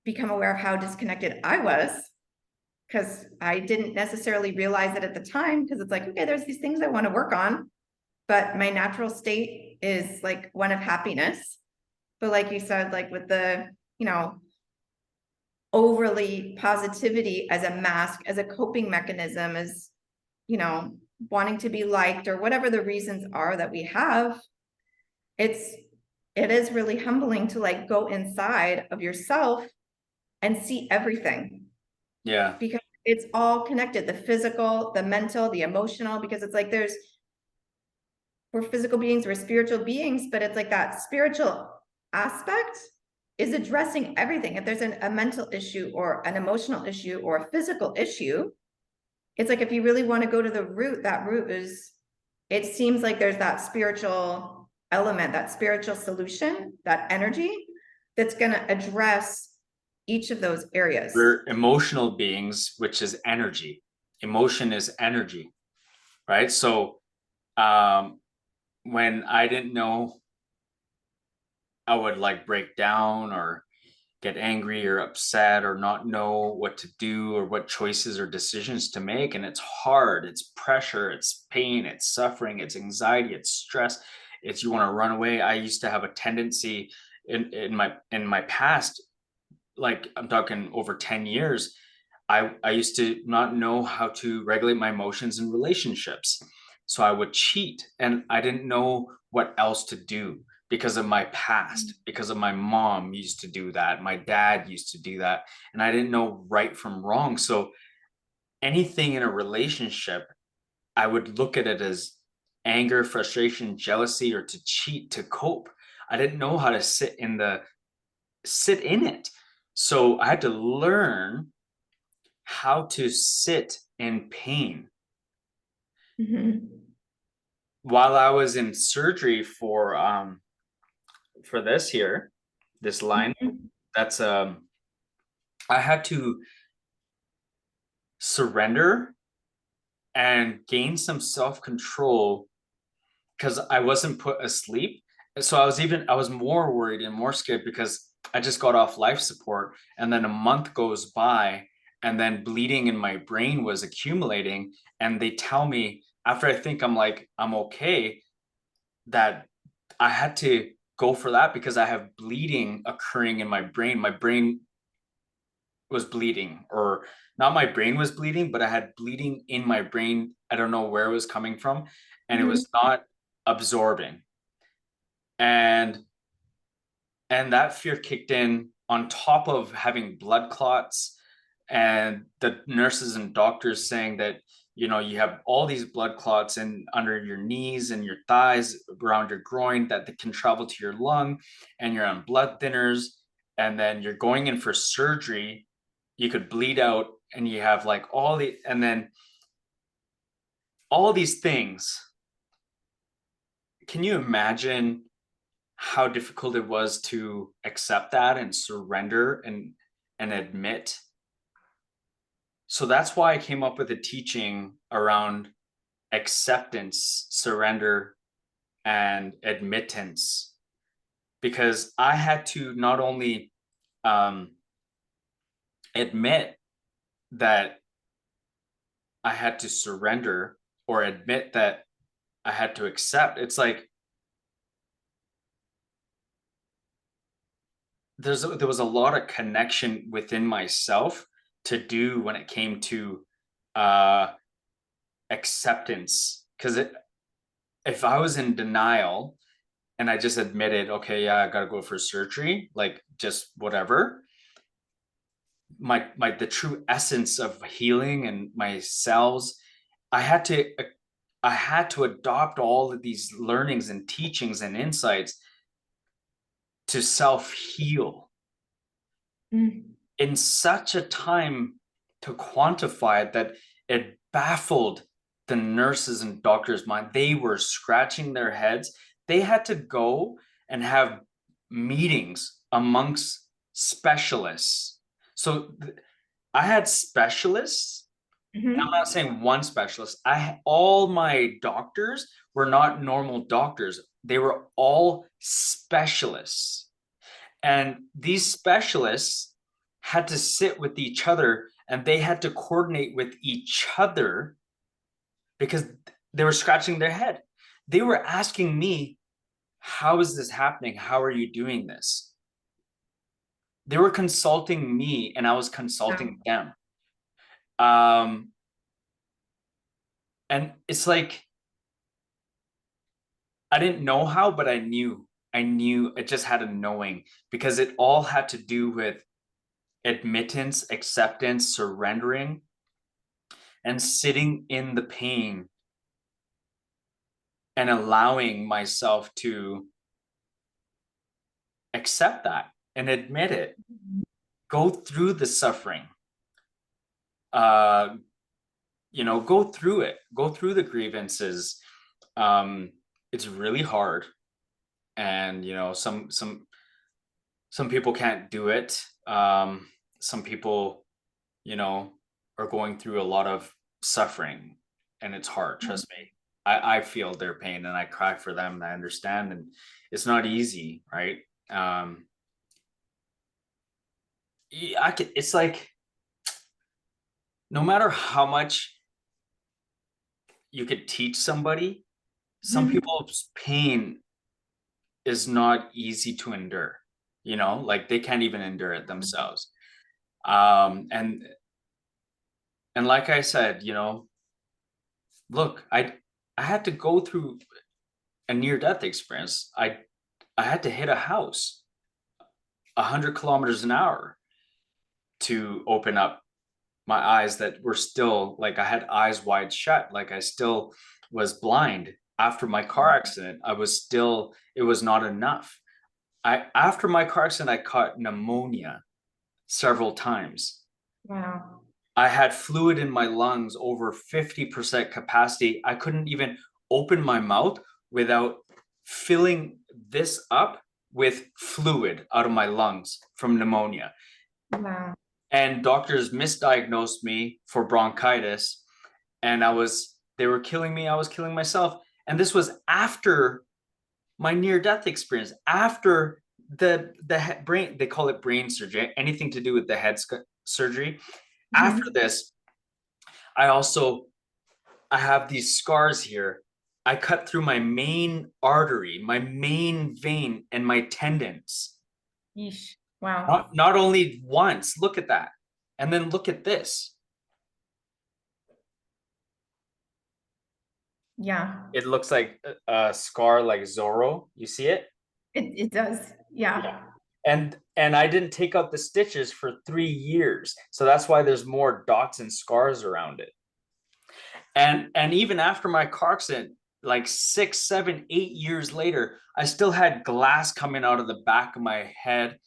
become aware of how disconnected I was, because I didn't necessarily realize it at the time, because it's like, okay, there's these things I want to work on, but my natural state is like one of happiness. But like you said, like with the, overly positivity as a mask, as a coping mechanism, as, you know, wanting to be liked or whatever the reasons are that we have, it's it is really humbling to like go inside of yourself and see everything, Yeah. because it's all connected, the physical, the mental, the emotional, because it's like we're physical beings, we're spiritual beings, but it's like that spiritual aspect is addressing everything. If there's a mental issue or an emotional issue or a physical issue, it's like if you really want to go to the root, that root is, it seems like there's that spiritual element, that spiritual solution, that energy that's going to address each of those areas. We're emotional beings, which is energy. Emotion is energy, right? So um when I didn't know, I would like break down or get angry or upset or not know what to do or what choices or decisions to make. And it's hard, it's pressure, it's pain, it's suffering, it's anxiety, it's stress, it's you want to run away. I used to have a tendency in my past, like I'm talking over 10 years, I used to not know how to regulate my emotions in relationships. So I would cheat, and I didn't know what else to do because of my past, because of my mom used to do that, my dad used to do that, and I didn't know right from wrong. So anything in a relationship, I would look at it as anger, frustration, jealousy, or to cheat, to cope. I didn't know how to sit in it. So I had to learn how to sit in pain. Mhm. While I was in surgery for this here, this line, Mhm. that's I had to surrender and gain some self-control because I wasn't put asleep. So I was more worried and more scared because I just got off life support, and then a month goes by, and then bleeding in my brain was accumulating. And they tell me after I think I'm okay, that I had to go for that because I have bleeding occurring in my brain. My brain was bleeding, or not my brain was bleeding, but I had bleeding in my brain. I don't know where it was coming from, and it Mhm. was not absorbing. And that fear kicked in on top of having blood clots, and the nurses and doctors saying that, you have all these blood clots in under your knees and your thighs, around your groin, that they can travel to your lung, and you're on blood thinners, and then you're going in for surgery. You could bleed out, and you have like and then all these things. Can you imagine how difficult it was to accept that and surrender and admit? So that's why I came up with a teaching around acceptance, surrender, and admittance, because I had to not only um, admit that I had to surrender, or admit that I had to accept. It's like there was a lot of connection within myself to do when it came to uh acceptance. Because if I was in denial and I just admitted, okay, yeah, I gotta go for surgery, like just whatever, my the true essence of healing and my cells, I had to I had to adopt all of these learnings and teachings and insights to self heal Mhm. in such a time, to quantify it, that it baffled the nurses and doctors' mind. They were scratching their heads. They had to go and have meetings amongst specialists. So I had specialists. I'm Mhm. not saying one specialist. All my doctors were not normal doctors. They were all specialists. And these specialists had to sit with each other, and they had to coordinate with each other because they were scratching their head. They were asking me, how is this happening? How are you doing this? They were consulting me, and I was Wow. consulting them. Um, and it's like, I didn't know how, but I knew. I knew. It just had a knowing, because it all had to do with admittance, acceptance, surrendering, and sitting in the pain and allowing myself to accept that and admit it, go through the suffering, uh go through it, go through the grievances. um it's really hard, and some people can't do it. Some people, you know are going through a lot of suffering, and it's hard, trust me. I feel their pain, and I cry for them, and I understand, and it's not easy, right? um it's like, no matter how much you could teach somebody, some Mhm. people's pain is not easy to endure. Like they can't even endure it themselves. And like I said, look, I had to go through a near death experience. I had to hit a house 100 kilometers an hour to open up my eyes that were still like I had eyes wide shut, like I still was blind after my car accident. I was still, it was not enough. I after my car accident, I caught pneumonia several times. Wow. I had fluid in my lungs over 50% capacity. I couldn't even open my mouth without filling this up with fluid out of my lungs from pneumonia. Wow. And doctors misdiagnosed me for bronchitis, and they were killing me. I was killing myself. And this was after my near death experience, after the brain, they call it brain surgery, anything to do with the head surgery. After Mhm. this, I also I have these scars here. I cut through my main artery, my main vein, and my tendons. Yeesh. Wow. Not only once, look at that. And then look at this. Yeah. It looks like a scar like Zorro. You see it? It does. Yeah. Yeah. And I didn't take out the stitches for 3 years. So that's why there's more dots and scars around it. And even after my car accident, like 6, 7, 8 years later, I still had glass coming out of the back of my head,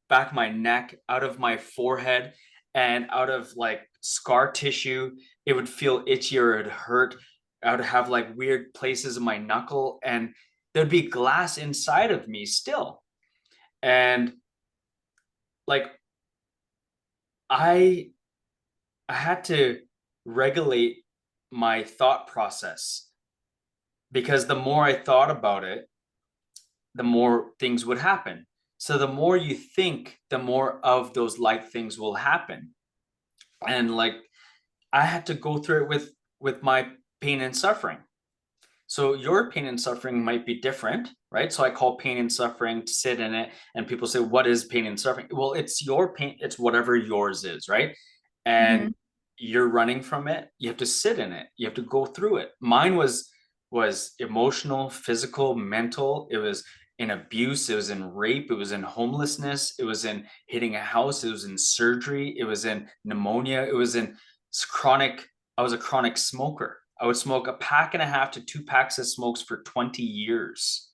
back of my neck, out of my forehead, and out of like scar tissue. It would feel itchy or it hurt. I would have like weird places in my knuckle, and there'd be glass inside of me still. And like I I had to regulate my thought process, because the more I thought about it, the more things would happen. So the more you think, the more of those like things will happen. And like I had to go through it with my pain and suffering. So your pain and suffering might be different, right? So I call pain and suffering, to sit in it, and people say, "What is pain and suffering?" Well, it's your pain, it's whatever yours is, right? And Mhm. you're running from it. You have to sit in it. You have to go through it. Mine was emotional, physical, mental. It was in abuse, it was in rape, it was in homelessness, it was in hitting a house, it was in surgery, it was in pneumonia, it was in chronic, I was a chronic smoker. I would smoke a pack and a half to 2 packs of smokes for 20 years.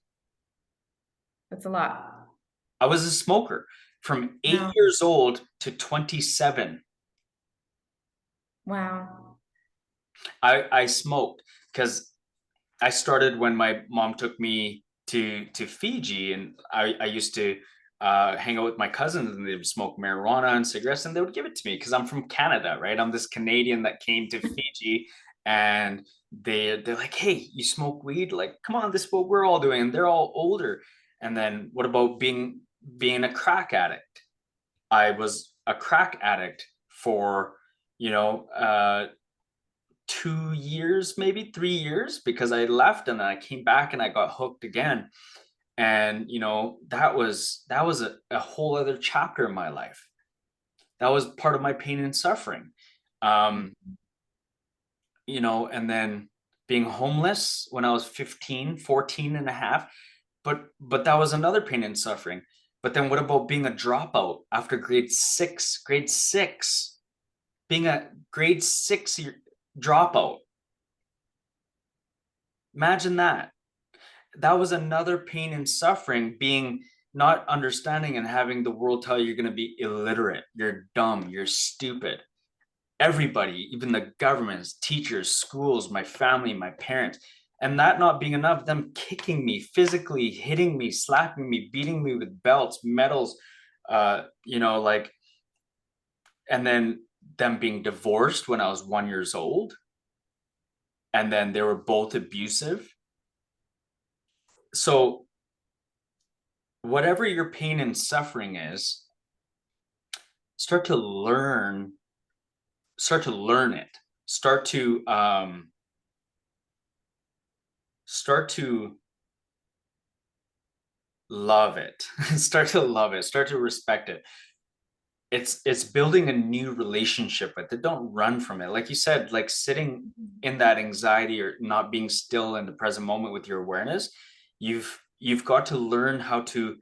That's a lot. I was a smoker from eight Wow. years old to 27. Wow. I smoked because I started when my mom took me to Fiji, and I used to hang out with my cousins, and they would smoke marijuana and cigarettes, and they would give it to me because I'm from Canada, right? I'm this Canadian that came to Fiji, and they're like, "Hey, you smoke weed? Like, come on, this is what we're all doing." And they're all older. And then what about being a crack addict? I was a crack addict for, you know, 2 years, maybe 3 years, because I left and then I came back and I got hooked again. And that was a whole other chapter in my life. That was part of my pain and suffering. Um, and then being homeless when I was 15, 14 and a half. But that was another pain and suffering. But then what about being a dropout after grade six? Grade six, being a grade six dropout. Imagine that. That was another pain and suffering, being not understanding and having the world tell you you're going to be illiterate, you're dumb, you're stupid. Everybody, even the governments, teachers, schools, my family, my parents, and that not being enough, them kicking me, physically hitting me, slapping me, beating me with belts, medals, like, and then them being divorced when I was 1 years old, and then they were both abusive. So whatever your pain and suffering is, start to learn it, start to start to love it. Start to love it, start to respect it. It's building a new relationship with it. Don't run from it, like you said, like sitting in that anxiety or not being still in the present moment with your awareness. You've got to learn how to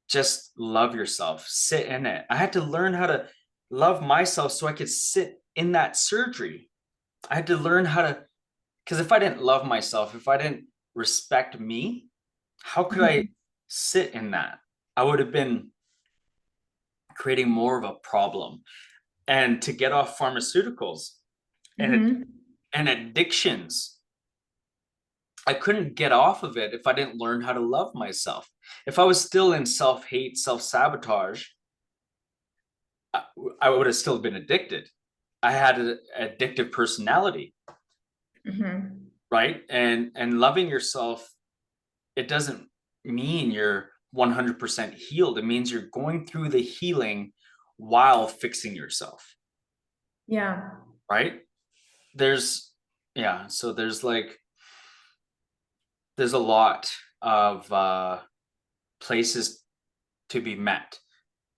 just love yourself, sit in it. I had to learn how to love myself so I could sit in that surgery. I had to learn how to, because if I didn't love myself, if I didn't respect me, how could I Mhm. sit in that? I would have been creating more of a problem. And to get off pharmaceuticals and Mhm. addictions, I couldn't get off of it if I didn't learn how to love myself. If I was still in self-hate, self-sabotage, I, I would have still been addicted. I had an addictive personality, Mhm. right? And loving yourself, it doesn't mean you're 100% healed. It means you're going through the healing while fixing yourself, Yeah. right? There's yeah, so there's a lot of places to be met.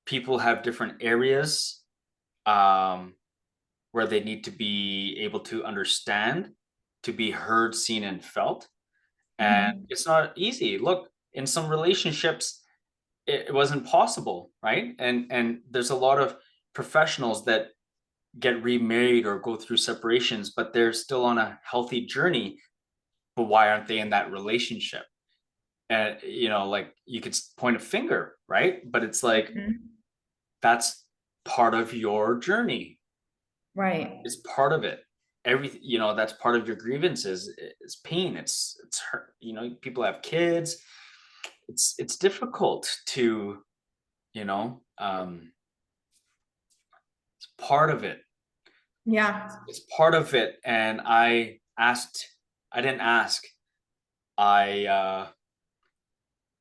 People have different areas um where they need to be able to understand, to be heard, seen, and felt. And Mhm. it's not easy. Look, in some relationships, it wasn't possible, right? And there's a lot of professionals that get remarried or go through separations, but they're still on a healthy journey. But why aren't they in that relationship? And like you could point a finger, right? But it's like Mhm. that's part of your journey. Right. It's part of it. That's part of your grievances. It's pain. It's hurt. People have kids. It's difficult to, you know, um, it's part of it. Yeah. It's part of it. And I didn't ask. I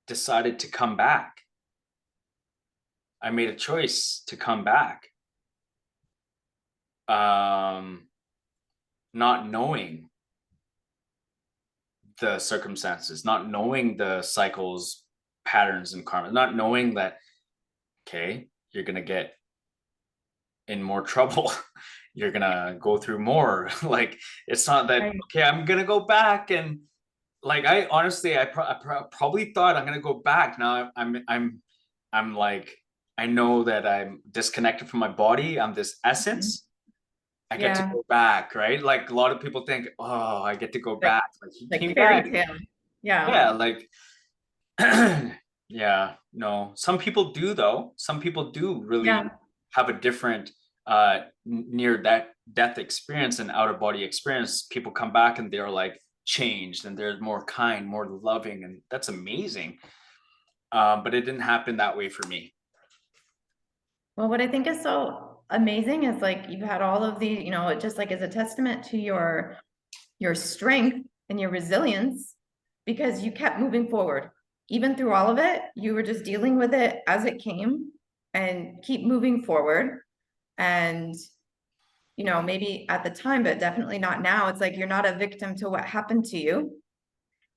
decided to come back. I made a choice to come back. Um, not knowing the circumstances, not knowing the cycles, patterns, and karma, not knowing that, okay, you're going to get in more trouble. You're going to go through more. Like, it's not that, Right. okay, I'm going to go back. And like, I honestly, probably thought I'm going to go back. Now I'm like, I know that I'm disconnected from my body. I'm this Mhm. essence. I get to Yeah. go back, right? Like a lot of people think, oh, I get to go Like back. Like he like came fairy back. tale. Yeah. Yeah, like yeah, no. Some people do though. Some people do really Yeah. have a different near that death experience and out of body experience. People come back and they're like changed and they're more kind, more loving, and that's amazing. But it didn't happen that way for me. Well, what I think is so amazing is like you've had all of these, it just like is a testament to your strength and your resilience because you kept moving forward. Even through all of it, you were just dealing with it as it came and keep moving forward. And, maybe at the time, but definitely not now. It's like you're not a victim to what happened to you.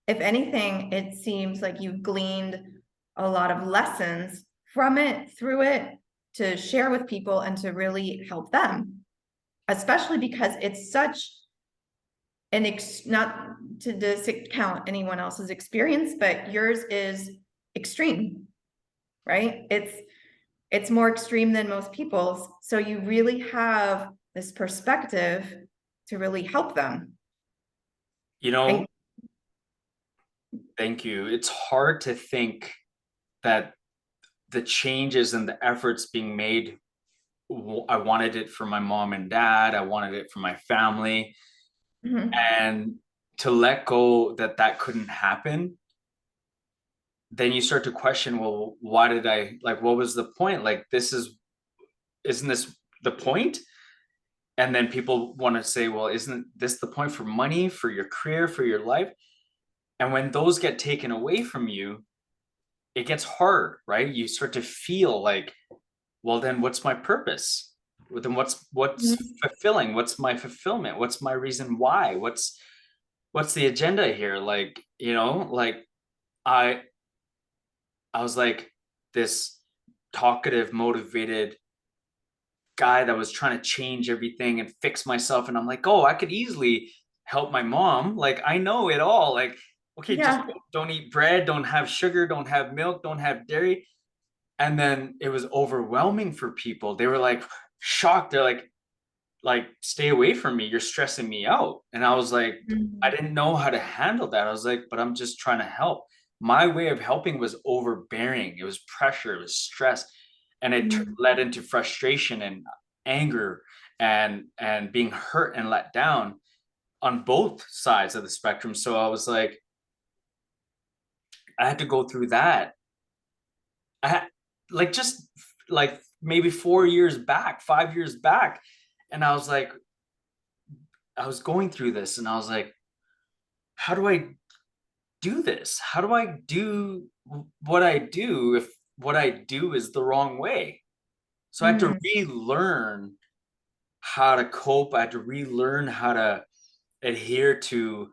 If anything, it seems like you've gleaned a lot of lessons from it, through it, to share with people and to really help them, especially because it's such not to discount anyone else's experience, but yours is extreme, right? It's more extreme than most people's. So you really have this perspective to really help them. You And know, thank you. It's hard to think that the changes and the efforts being made, I wanted it for my mom and dad. I wanted it for my family. mhm, And to let go that couldn't happen, then you start to question, well, why did I, like, what was the point? Like, isn't this the point? And then people want to say, well, isn't this the point for money, for your career, for your life? And when those get taken away from you, it gets hard, right? You start to feel like, well, then what's my purpose? Well, then what's mhm. fulfilling? What's my fulfillment? What's my reason why? What's the agenda here? Like, like I I was like this talkative, motivated guy that was trying to change everything and fix myself. And I'm like, oh, I could easily help my mom. Like, I know it all. Like, okay, just Yeah. don't eat bread, don't have sugar, don't have milk, don't have dairy. And then it was overwhelming for people. They were like, shocked. They're like, stay away from me. You're stressing me out. And I was like, I Mhm. didn't know how to handle that. I was like, but I'm just trying to help. My way of helping was overbearing. It was pressure, it was stress. And it Mhm. led into frustration and anger and being hurt and let down on both sides of the spectrum. So I was like, I had to go through that. I had like just like maybe 4 years back, 5 years back. And I was like, I was going through this and I was like, how do I do this? How do I do what I do if what I do is the wrong way? So I had to Mhm. relearn how to cope. I had to relearn how to adhere to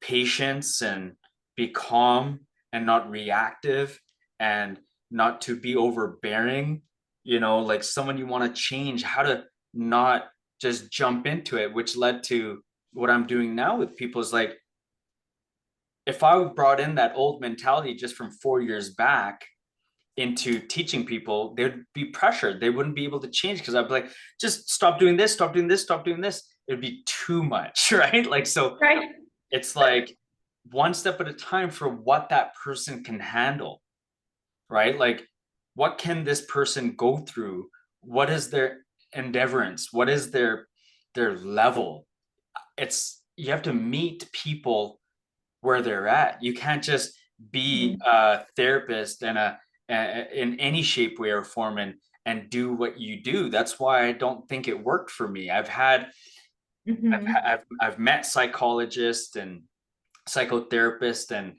patience and be calm and not reactive and not to be overbearing, like someone you want to change, how to not just jump into it, which led to what I'm doing now with people is like, if I brought in that old mentality just from 4 years back into teaching people, they'd be pressured. They wouldn't be able to change because I'd be like, just stop doing this, stop doing this, stop doing this. It'd be too much, right? Like, so Right. it's like one step at a time for what that person can handle, right? Like, what can this person go through? What is their endeavorance? What is their level? It's you have to meet people where they're at. You can't just be Mhm. a therapist in any shape, way, or form and do what you do. That's why I don't think it worked for me. Mhm. I've met psychologists and psychotherapists and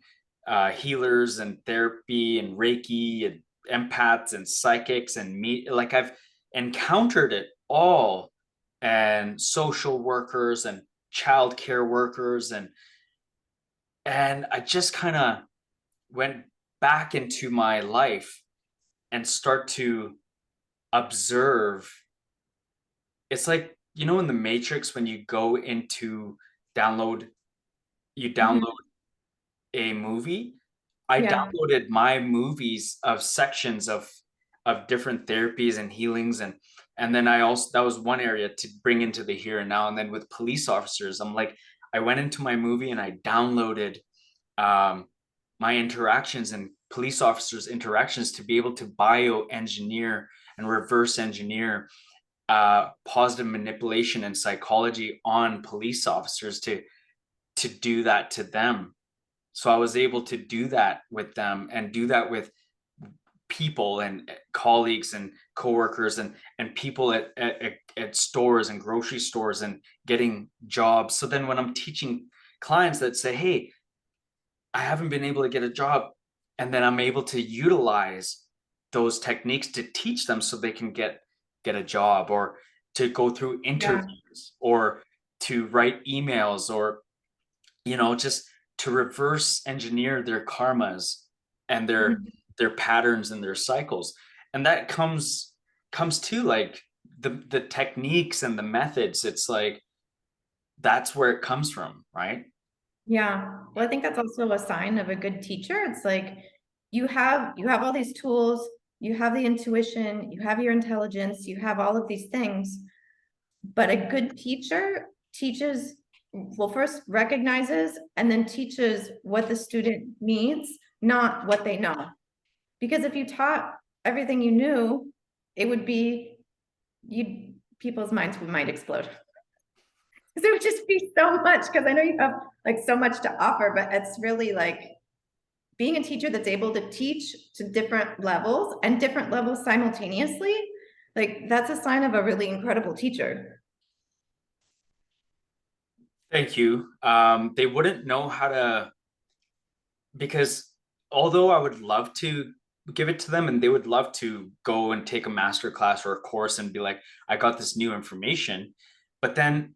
healers and therapy and Reiki and empaths and psychics and me. Like I've encountered it all, and social workers and childcare workers and I just kind of went back into my life and start to observe. It's like, in the Matrix when you go into download, you Mhm. download a movie. I Yeah. downloaded my movies of sections of different therapies and healings and then I also that was one area to bring into the here and now. And then with police officers, I'm like, I went into my movie and I downloaded um, my interactions and police officers' interactions to be able to bioengineer and reverse engineer positive manipulation and psychology on police officers to do that to them. So I was able to do that with them and do that with people and colleagues and coworkers and people at stores and grocery stores and getting jobs. So then when I'm teaching clients that say, hey, I haven't been able to get a job. And then I'm able to utilize those techniques to teach them so they can get a job or to go through Yeah. interviews or to write emails or just to reverse engineer their karmas and Mhm. their patterns and their cycles. And that comes to like the techniques and the methods. It's like that's where it comes from, right? Yeah. Well, I think that's also a sign of a good teacher. It's like you have all these tools, you have the intuition, you have your intelligence, you have all of these things, but a good teacher teaches, well, first recognizes and then teaches what the student needs, not what they know. Because if you taught everything you knew, it would be you people's minds might explode. Because it would just be so much. Because I know you have like so much to offer, but it's really like being a teacher that's able to teach to different levels and different levels simultaneously. Like that's a sign of a really incredible teacher. Thank you. They wouldn't know how to, because although I would love to give it to them and they would love to go and take a master class or a course and be like, I got this new information, but then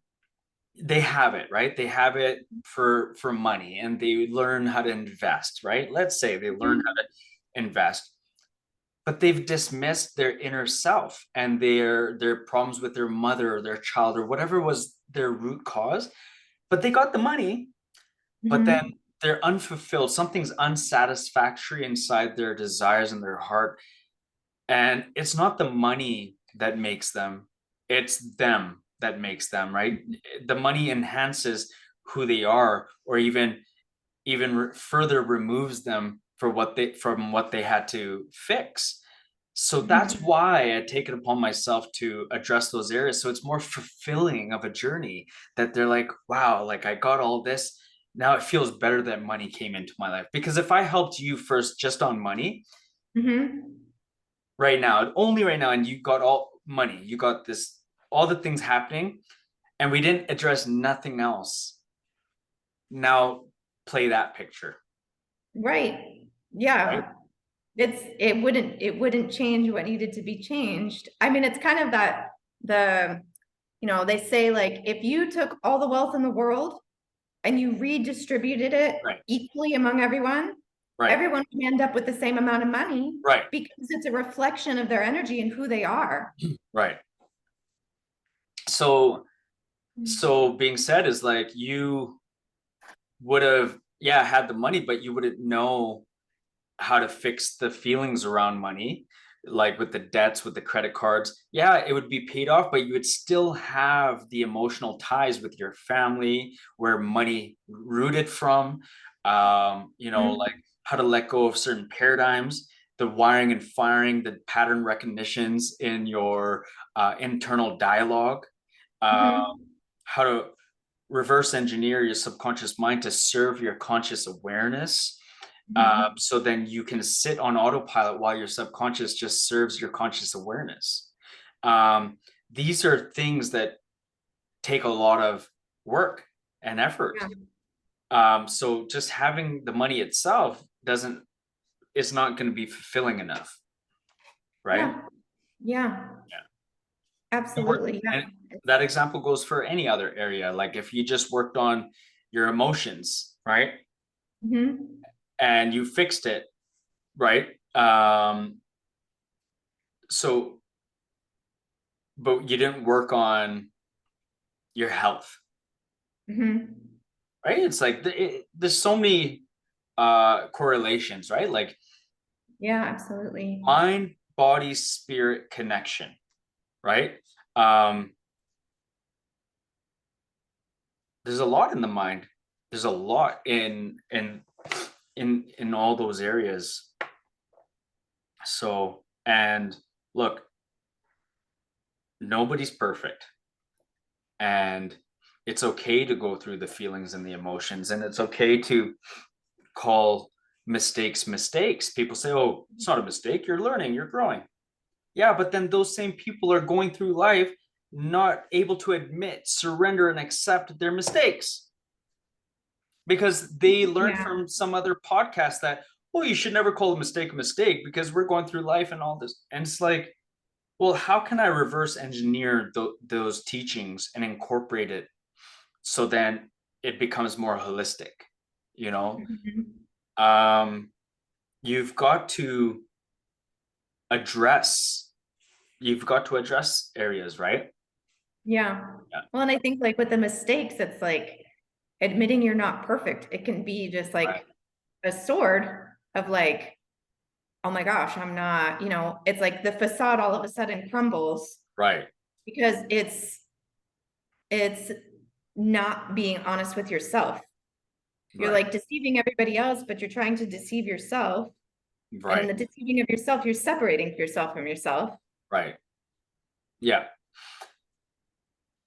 they have it, right? They have it for money and they learn how to invest, right? Let's say they learn how to invest, but they've dismissed their inner self and their problems with their mother or their child or whatever was their root cause. But they got the money, but then Mhm. they're unfulfilled. Something's unsatisfactory inside their desires and their heart. And it's not the money. that makes them. It's them that makes them, right? The money enhances who they are, or even further removes them for what they from what they had to fix. So that's Mhm. why I take it upon myself to address those areas. So it's more fulfilling of a journey, that they're like, wow, like I got all this. Now it feels better that money came into my life. Because if I helped you first just on money Mhm. right now, only right now, and you got all money, you got this, all the things happening, and we didn't address nothing else. Now play that picture, Right. right? Yeah. It wouldn't change what needed to be changed. I mean, it's kind of that the, they say like if you took all the wealth in the world and you redistributed it Right, equally among everyone, right, everyone would end up with the same amount of money right, because it's a reflection of their energy and who they are. right. So being said is like you would have, yeah, had the money, but you wouldn't know how to fix the feelings around money, like with the debts, with the credit cards. Yeah, it would be paid off, but you would still have the emotional ties with your family, where money rooted from. Like Mhm. how to let go of certain paradigms, the wiring and firing, the pattern recognitions in your internal dialogue, uh, Mhm. how to reverse engineer your subconscious mind to serve your conscious awareness. Mhm. So then you can sit on autopilot while your subconscious just serves your conscious awareness. Um, these are things that take a lot of work and effort. Yeah. So just having the money itself doesn't, it's not going to be fulfilling enough, right? Yeah. Yeah. Yeah. Absolutely. Yeah. And that example goes for any other area. Like if you just worked on your emotions, right? Mhm. And you fixed it, right? So, but you didn't work on your health, Mhm. right? It's like there's so many correlations, right? Like Yeah, absolutely. mind, body, spirit connection, right? Um, there's a lot in the mind. There's a lot in all those areas. So, and look, nobody's perfect, and it's okay to go through the feelings and the emotions, and it's okay to call mistakes mistakes. People say, oh, it's not a mistake, you're learning, you're growing. Yeah, but then those same people are going through life not able to admit, surrender, and accept their mistakes, because they learned Yeah. from some other podcast that, oh, you should never call a mistake because we're going through life and all this. And it's like, well, how can I reverse engineer those teachings and incorporate it so then it becomes more holistic, you know? Mhm. um you've got to address you've got to address areas, right? Yeah. Yeah, Well, and I think like with the mistakes, it's like admitting you're not perfect. It can be just right, like a sword of like, oh my gosh, I'm not, it's like the facade all of a sudden crumbles right, because it's not being honest with yourself. You're right, like deceiving everybody else, but you're trying to deceive yourself. And in right, the deceiving of yourself, you're separating yourself from yourself. right. Yeah,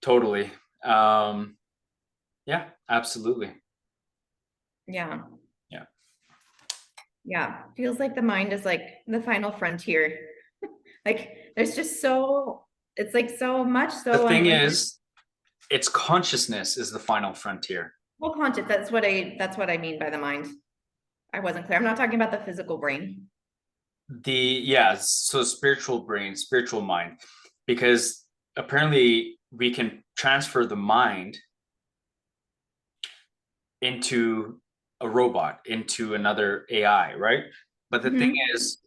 totally. um yeah, absolutely. Yeah. Yeah, Yeah. Feels like the mind is like the final frontier. Like there's just so it's like so much the so thing like is, it's consciousness is the final frontier. full conscious. That's what I mean by the mind. I wasn't clear. I'm not talking about the physical brain. So spiritual brain, spiritual mind, because apparently we can transfer the mind into a robot, into another AI, right? But the thing Hmm. is,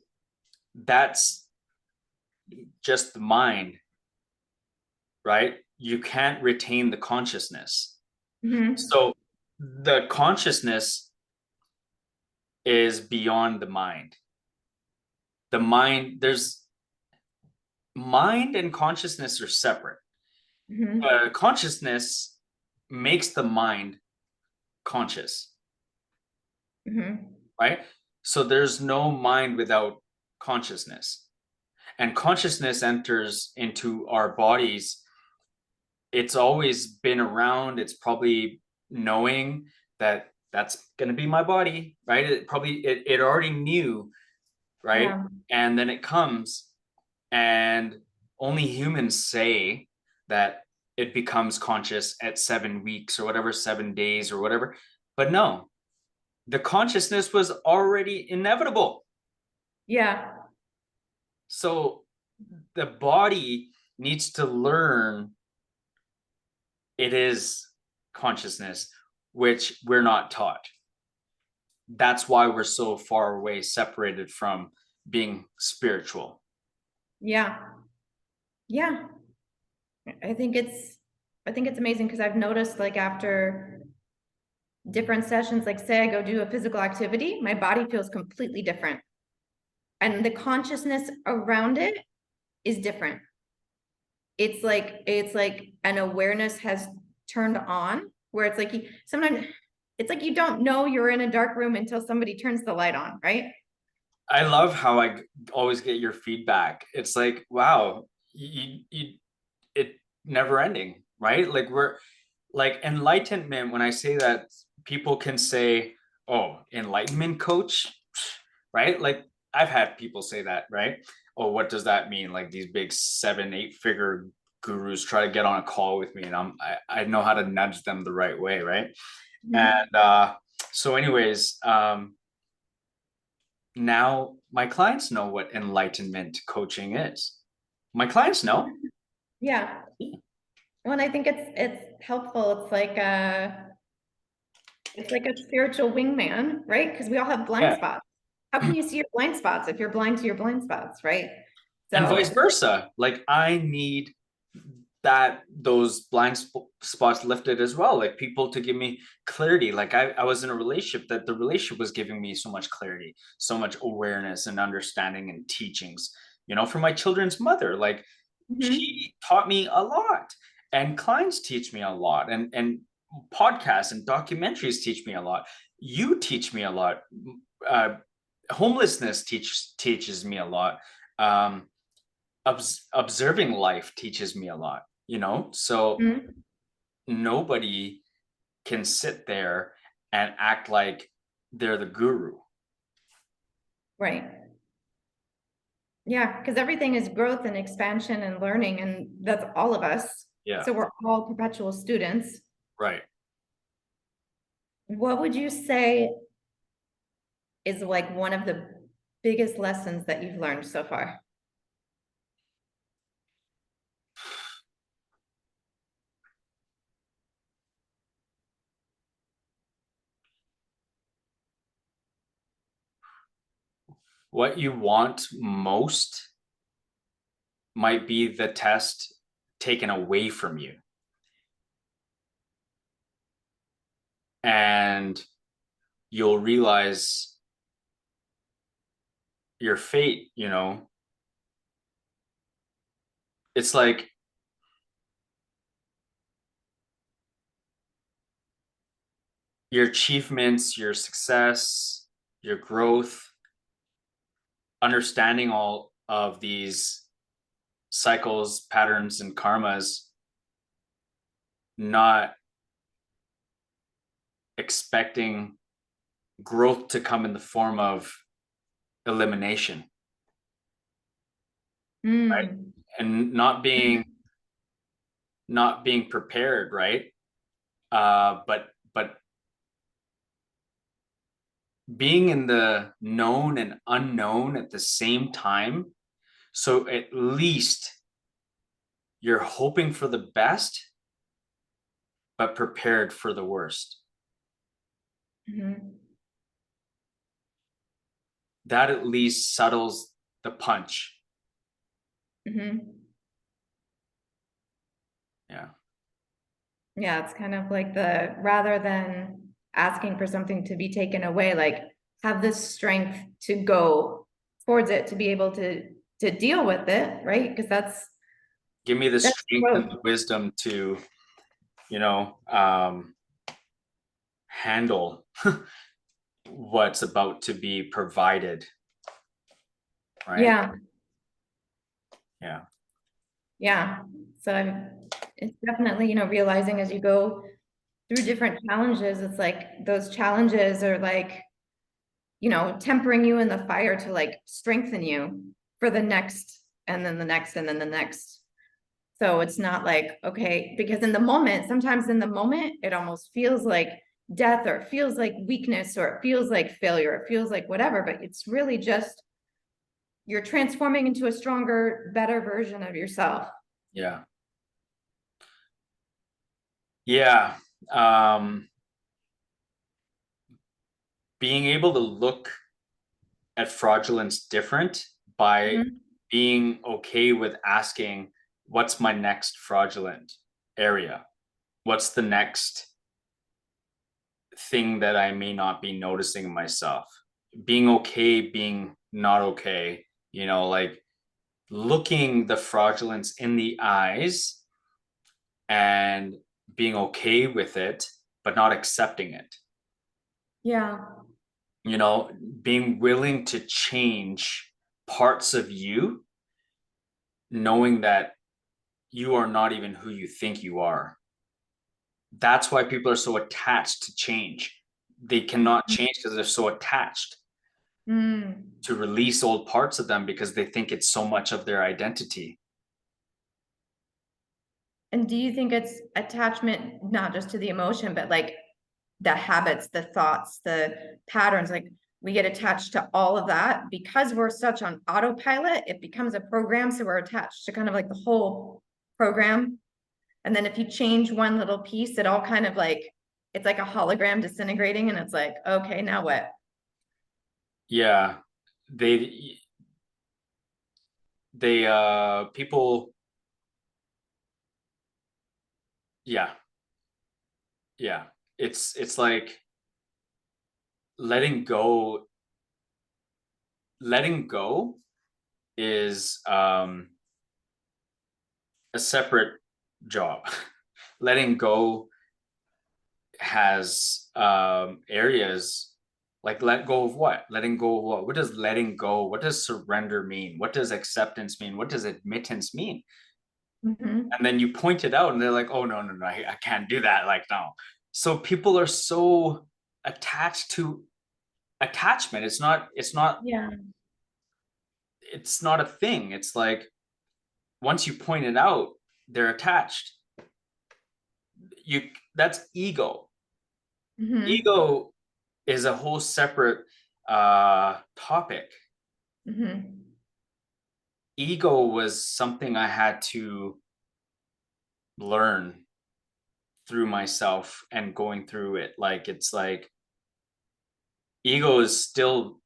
that's just the mind, right? You can't retain the consciousness. Hmm. So the consciousness is beyond the mind. The mind, there's mind and consciousness are separate. Mhm. Consciousness makes the mind conscious, Mhm. right? So there's no mind without consciousness. And consciousness enters into our bodies. It's always been around. It's probably knowing that that's going to be my body, right? It already knew, right? Yeah. And then it comes, and only humans say that it becomes conscious at 7 weeks or whatever, 7 days or whatever. But no, the consciousness was already inevitable. Yeah. So the body needs to learn it is consciousness, which we're not taught. That's why we're so far away, separated from being spiritual. Yeah. Yeah. I think it's I think it's amazing because I've noticed like after different sessions, like say I go do a physical activity, my body feels completely different. And the consciousness around it is different. It's like an awareness has turned on where it's like sometimes it's like you don't know you're in a dark room until somebody turns the light on, right? I love how I always get your feedback. It's like, wow, it never ending, right? Like we're like enlightenment. When I say that, people can say, "Oh, enlightenment coach," right? Like I've had people say that, right? Oh, what does that mean? Like these big 7, 8 figure gurus try to get on a call with me, and I know how to nudge them the right way, right? Mhm. And so, anyways, now my clients know what enlightenment coaching is. My clients know. Yeah. Well, and I think it's helpful. It's like a spiritual wingman, right? Because we all have blind Yeah. spots. How can you see your blind spots if you're blind to your blind spots, right? And vice So, versa. Like I need that those spots lifted as well, like people to give me clarity. Like I was in a relationship that the relationship was giving me so much clarity, so much awareness and understanding and teachings, from my children's mother. Like mhm. she taught me a lot, and clients teach me a lot, and podcasts and documentaries teach me a lot. You teach me a lot. uh, Homelessness teaches me a lot. um, Observing life teaches me a lot, so Mhm. nobody can sit there and act like they're the guru. Right. Yeah, because everything is growth and expansion and learning, and that's all of us. Yeah, So we're all perpetual students. right. What would you say is like one of the biggest lessons that you've learned so far? What you want most might be the test taken away from you, and you'll realize your fate. It's like your achievements, your success, your growth, understanding all of these cycles, patterns, and karmas, not expecting growth to come in the form of elimination, right? Mm, And not being prepared, right? But being in the known and unknown at the same time. So at least you're hoping for the best, but prepared for the worst. mhm, That at least settles the punch. mhm. Yeah. Yeah, it's kind of like the rather than asking for something to be taken away, like have the strength to go towards it, to be able to to deal with it, right? Because Give me the that's strength and growth. the wisdom to, you know, handle what's about to be provided, right? Yeah, Yeah. yeah. So it's definitely, realizing as you go through different challenges, it's like those challenges are like, tempering you in the fire to like strengthen you for the next, and then the next, and then the next. So it's not like, okay, because in the moment, sometimes in the moment, it almost feels like death, or it feels like weakness, or it feels like failure, it feels like whatever, but it's really just you're transforming into a stronger, better version of yourself. Yeah. Yeah. Um, being able to look at fraudulence different by Mhm. being okay with asking, what's my next fraudulent area? What's the next thing that I may not be noticing myself? Being okay, being not okay, like looking the fraudulence in the eyes and being okay with it, but not accepting it. Yeah. Being willing to change parts of you, knowing that you are not even who you think you are. That's why people are so attached to change. They cannot change because they're so attached Mm. to release old parts of them because they think it's so much of their identity. And do you think it's attachment, not just to the emotion, but like the habits, the thoughts, the patterns, like we get attached to all of that because we're such on autopilot, it becomes a program. So we're attached to kind of like the whole program. And then if you change one little piece, it all kind of like, it's like a hologram disintegrating and it's like, okay, now what? Yeah. People, yeah, yeah. It's like letting go. Letting go is a separate job. Letting go has areas like let go of what? Letting go of what? What does letting go? What does surrender mean? What does acceptance mean? What does admittance mean? Mhm. And then you point it out and they're like, oh no, no, no, I can't do that. Like, no. So people are so attached to attachment. Yeah. It's not a thing. It's like once you point it out, they're attached. That's ego. Mhm. Ego is a whole separate topic. Mhm. Ego was something I had to learn through myself and going through it. Like it's like ego is still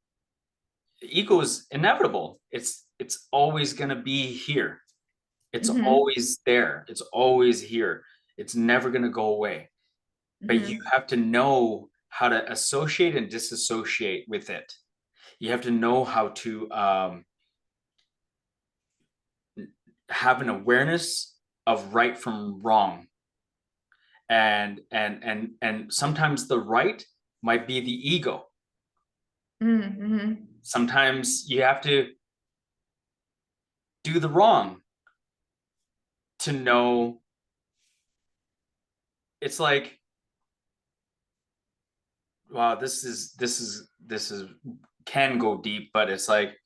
ego is inevitable. It's always gonna be here. It's Mhm. always there. It's always here. It's never gonna go away. But you Mhm. have to know how to associate and disassociate with it. You have to know how to have an awareness of right from wrong, and sometimes the right might be the ego. Mhm. Sometimes you have to do the wrong to know. It's like, wow, this is can go deep, but it's like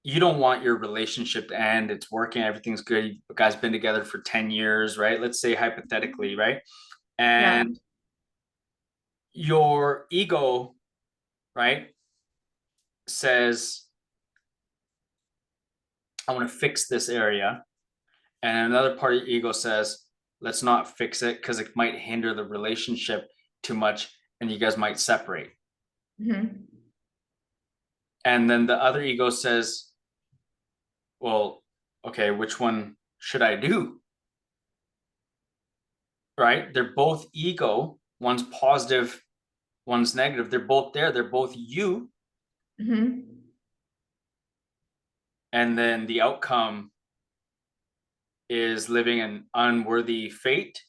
you don't want your relationship to end. It's working, everything's good. You guys been together for 10 years, right? Let's say hypothetically, right? Yeah. And your ego, right, says, I want to fix this area. And another part of your ego says, let's not fix it because it might hinder the relationship too much and you guys might separate. Mhm. And then the other ego says, well, okay, which one should I do? Right? They're both ego. One's positive, one's negative. They're both there. They're both you. Mhm. and then the outcome is living an unworthy fate,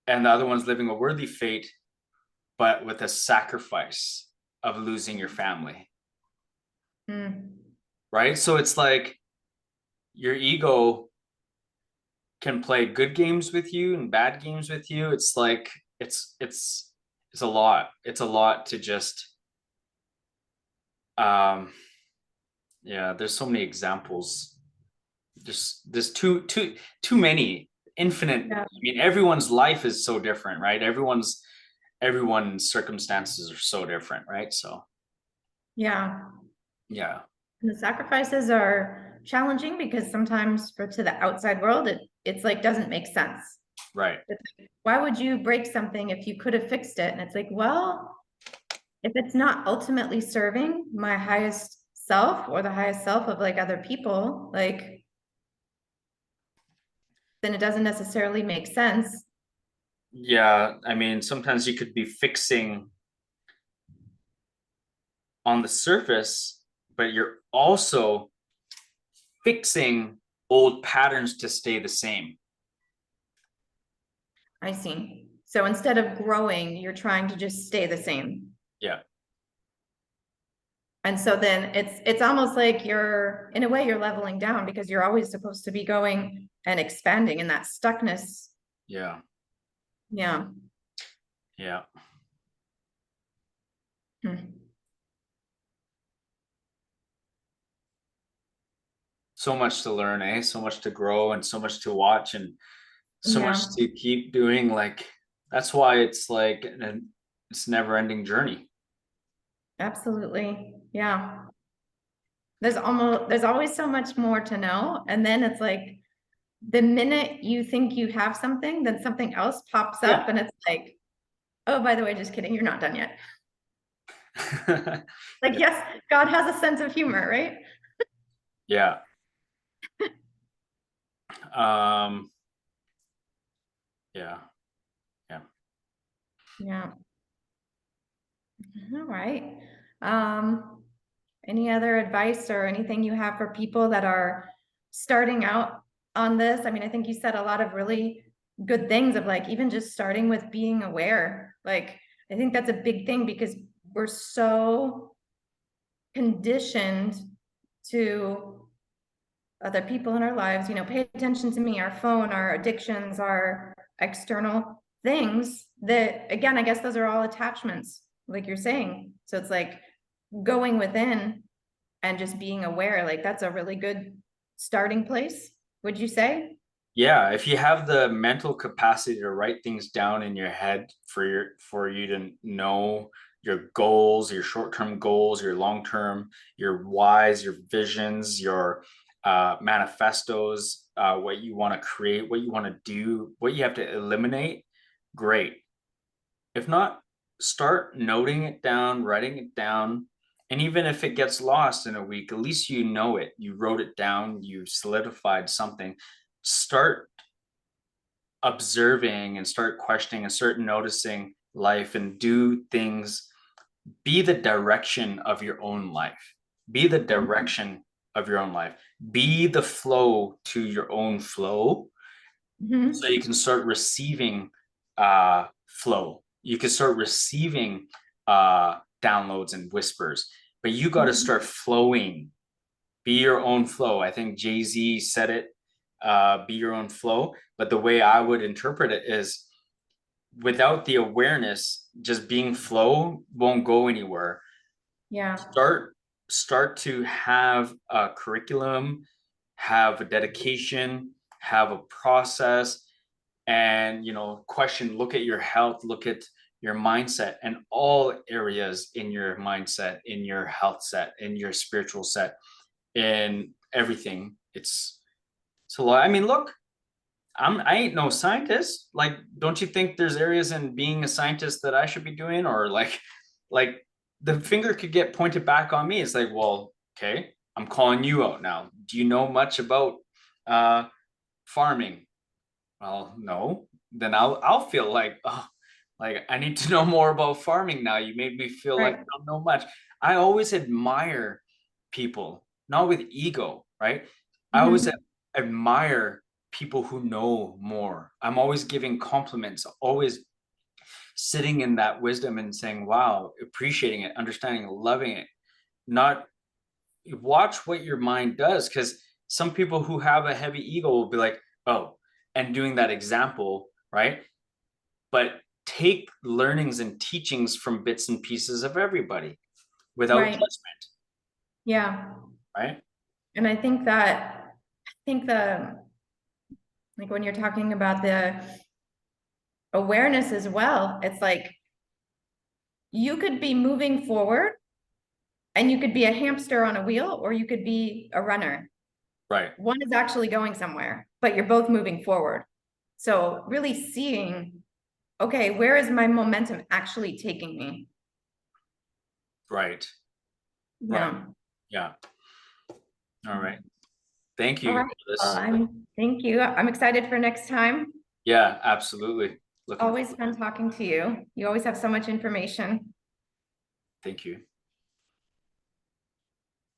and the other one's living a worthy fate, but with a sacrifice of losing your family, Mm, right? So it's like your ego can play good games with you and bad games with you. It's like it's a lot. It's a lot to just um yeah, there's so many examples. There's too many, infinite. yeah, I mean, everyone's life is so different, right? Everyone's circumstances are so different, right? So yeah. yeah, And the sacrifices are challenging because sometimes for to the outside world, it's like doesn't make sense. right. It's like, why would you break something if you could have fixed it? And it's like, well, if it's not ultimately serving my highest self or the highest self of like other people, like then it doesn't necessarily make sense. Yeah, I mean, sometimes you could be fixing on the surface, but you're also fixing old patterns to stay the same. I see. So instead of growing, you're trying to just stay the same. Yeah. And so then it's almost like you're in a way you're leveling down because you're always supposed to be going and expanding and that stuckness. Yeah. Yeah. Yeah. Hmm. So much to learn, eh? So much to grow and so much to watch and so much Yeah, to keep doing. Like that's why it's like it's never ending journey. absolutely. Yeah. There's always so much more to know. And then it's like the minute you think you have something, then something else pops Yeah. up and it's like, oh, by the way, just kidding, you're not done yet. Like, yes, God has a sense of humor, right? Yeah. Um, yeah. Yeah. Yeah. All right. Um, any other advice or anything you have for people that are starting out on this? I mean, I think you said a lot of really good things of like even just starting with being aware. Like, I think that's a big thing because we're so conditioned to other people in our lives, you know, pay attention to me, our phone, our addictions, our external things that, again, I guess those are all attachments, like you're saying. So it's like going within and just being aware, like that's a really good starting place, would you say? Yeah, if you have the mental capacity to write things down in your head for you to know your goals, your short-term goals, your long-term, your whys, your visions, your manifestos, what you want to create, what you want to do, what you have to eliminate, great. If not, start noting it down, writing it down. And even if it gets lost in a week, at least you know it. You wrote it down, you solidified something. Start observing and start questioning and start noticing life and do things. Be the direction of your own life. Be the direction of your own life. Be the flow to your own flow so Mhm. you can start receiving flow. You can start receiving downloads and whispers, but you got to Mhm. start flowing. Be your own flow. I think Jay-Z said it, be your own flow. But the way I would interpret it is without the awareness, just being flow won't go anywhere. Yeah. Start to have a curriculum, have a dedication, have a process, and question, look at your health, look at your mindset and all areas in your mindset, in your health set, in your spiritual set, in everything. It's a lot. I mean, look, I ain't no scientist. Like, don't you think there's areas in being a scientist that I should be doing? Or like the finger could get pointed back on me. It's like, well, okay, I'm calling you out now. Do you know much about uh farming? Well, no. Then I'll feel like, oh, like I need to know more about farming now. You made me feel like I Right. don't know much. I always admire people not with ego, right? I always admire people who know more. I'm always giving compliments, always sitting in that wisdom and saying, wow, appreciating it, understanding, loving it. Not watch what your mind does, because some people who have a heavy ego will be like, oh, and doing that example, right? But take learnings and teachings from bits and pieces of everybody without Right. judgment, Yeah. right? And I think like when you're talking about the awareness as well, it's like you could be moving forward and you could be a hamster on a wheel or you could be a runner. Right, One is actually going somewhere, but you're both moving forward. So really seeing, okay, where is my momentum actually taking me? right, right. Yeah. Yeah. All right. Thank All you right. for Well, this. thank you. I'm excited for next time. Yeah, absolutely. Looking Always forward. fun talking to you. You always have so much information. Thank you.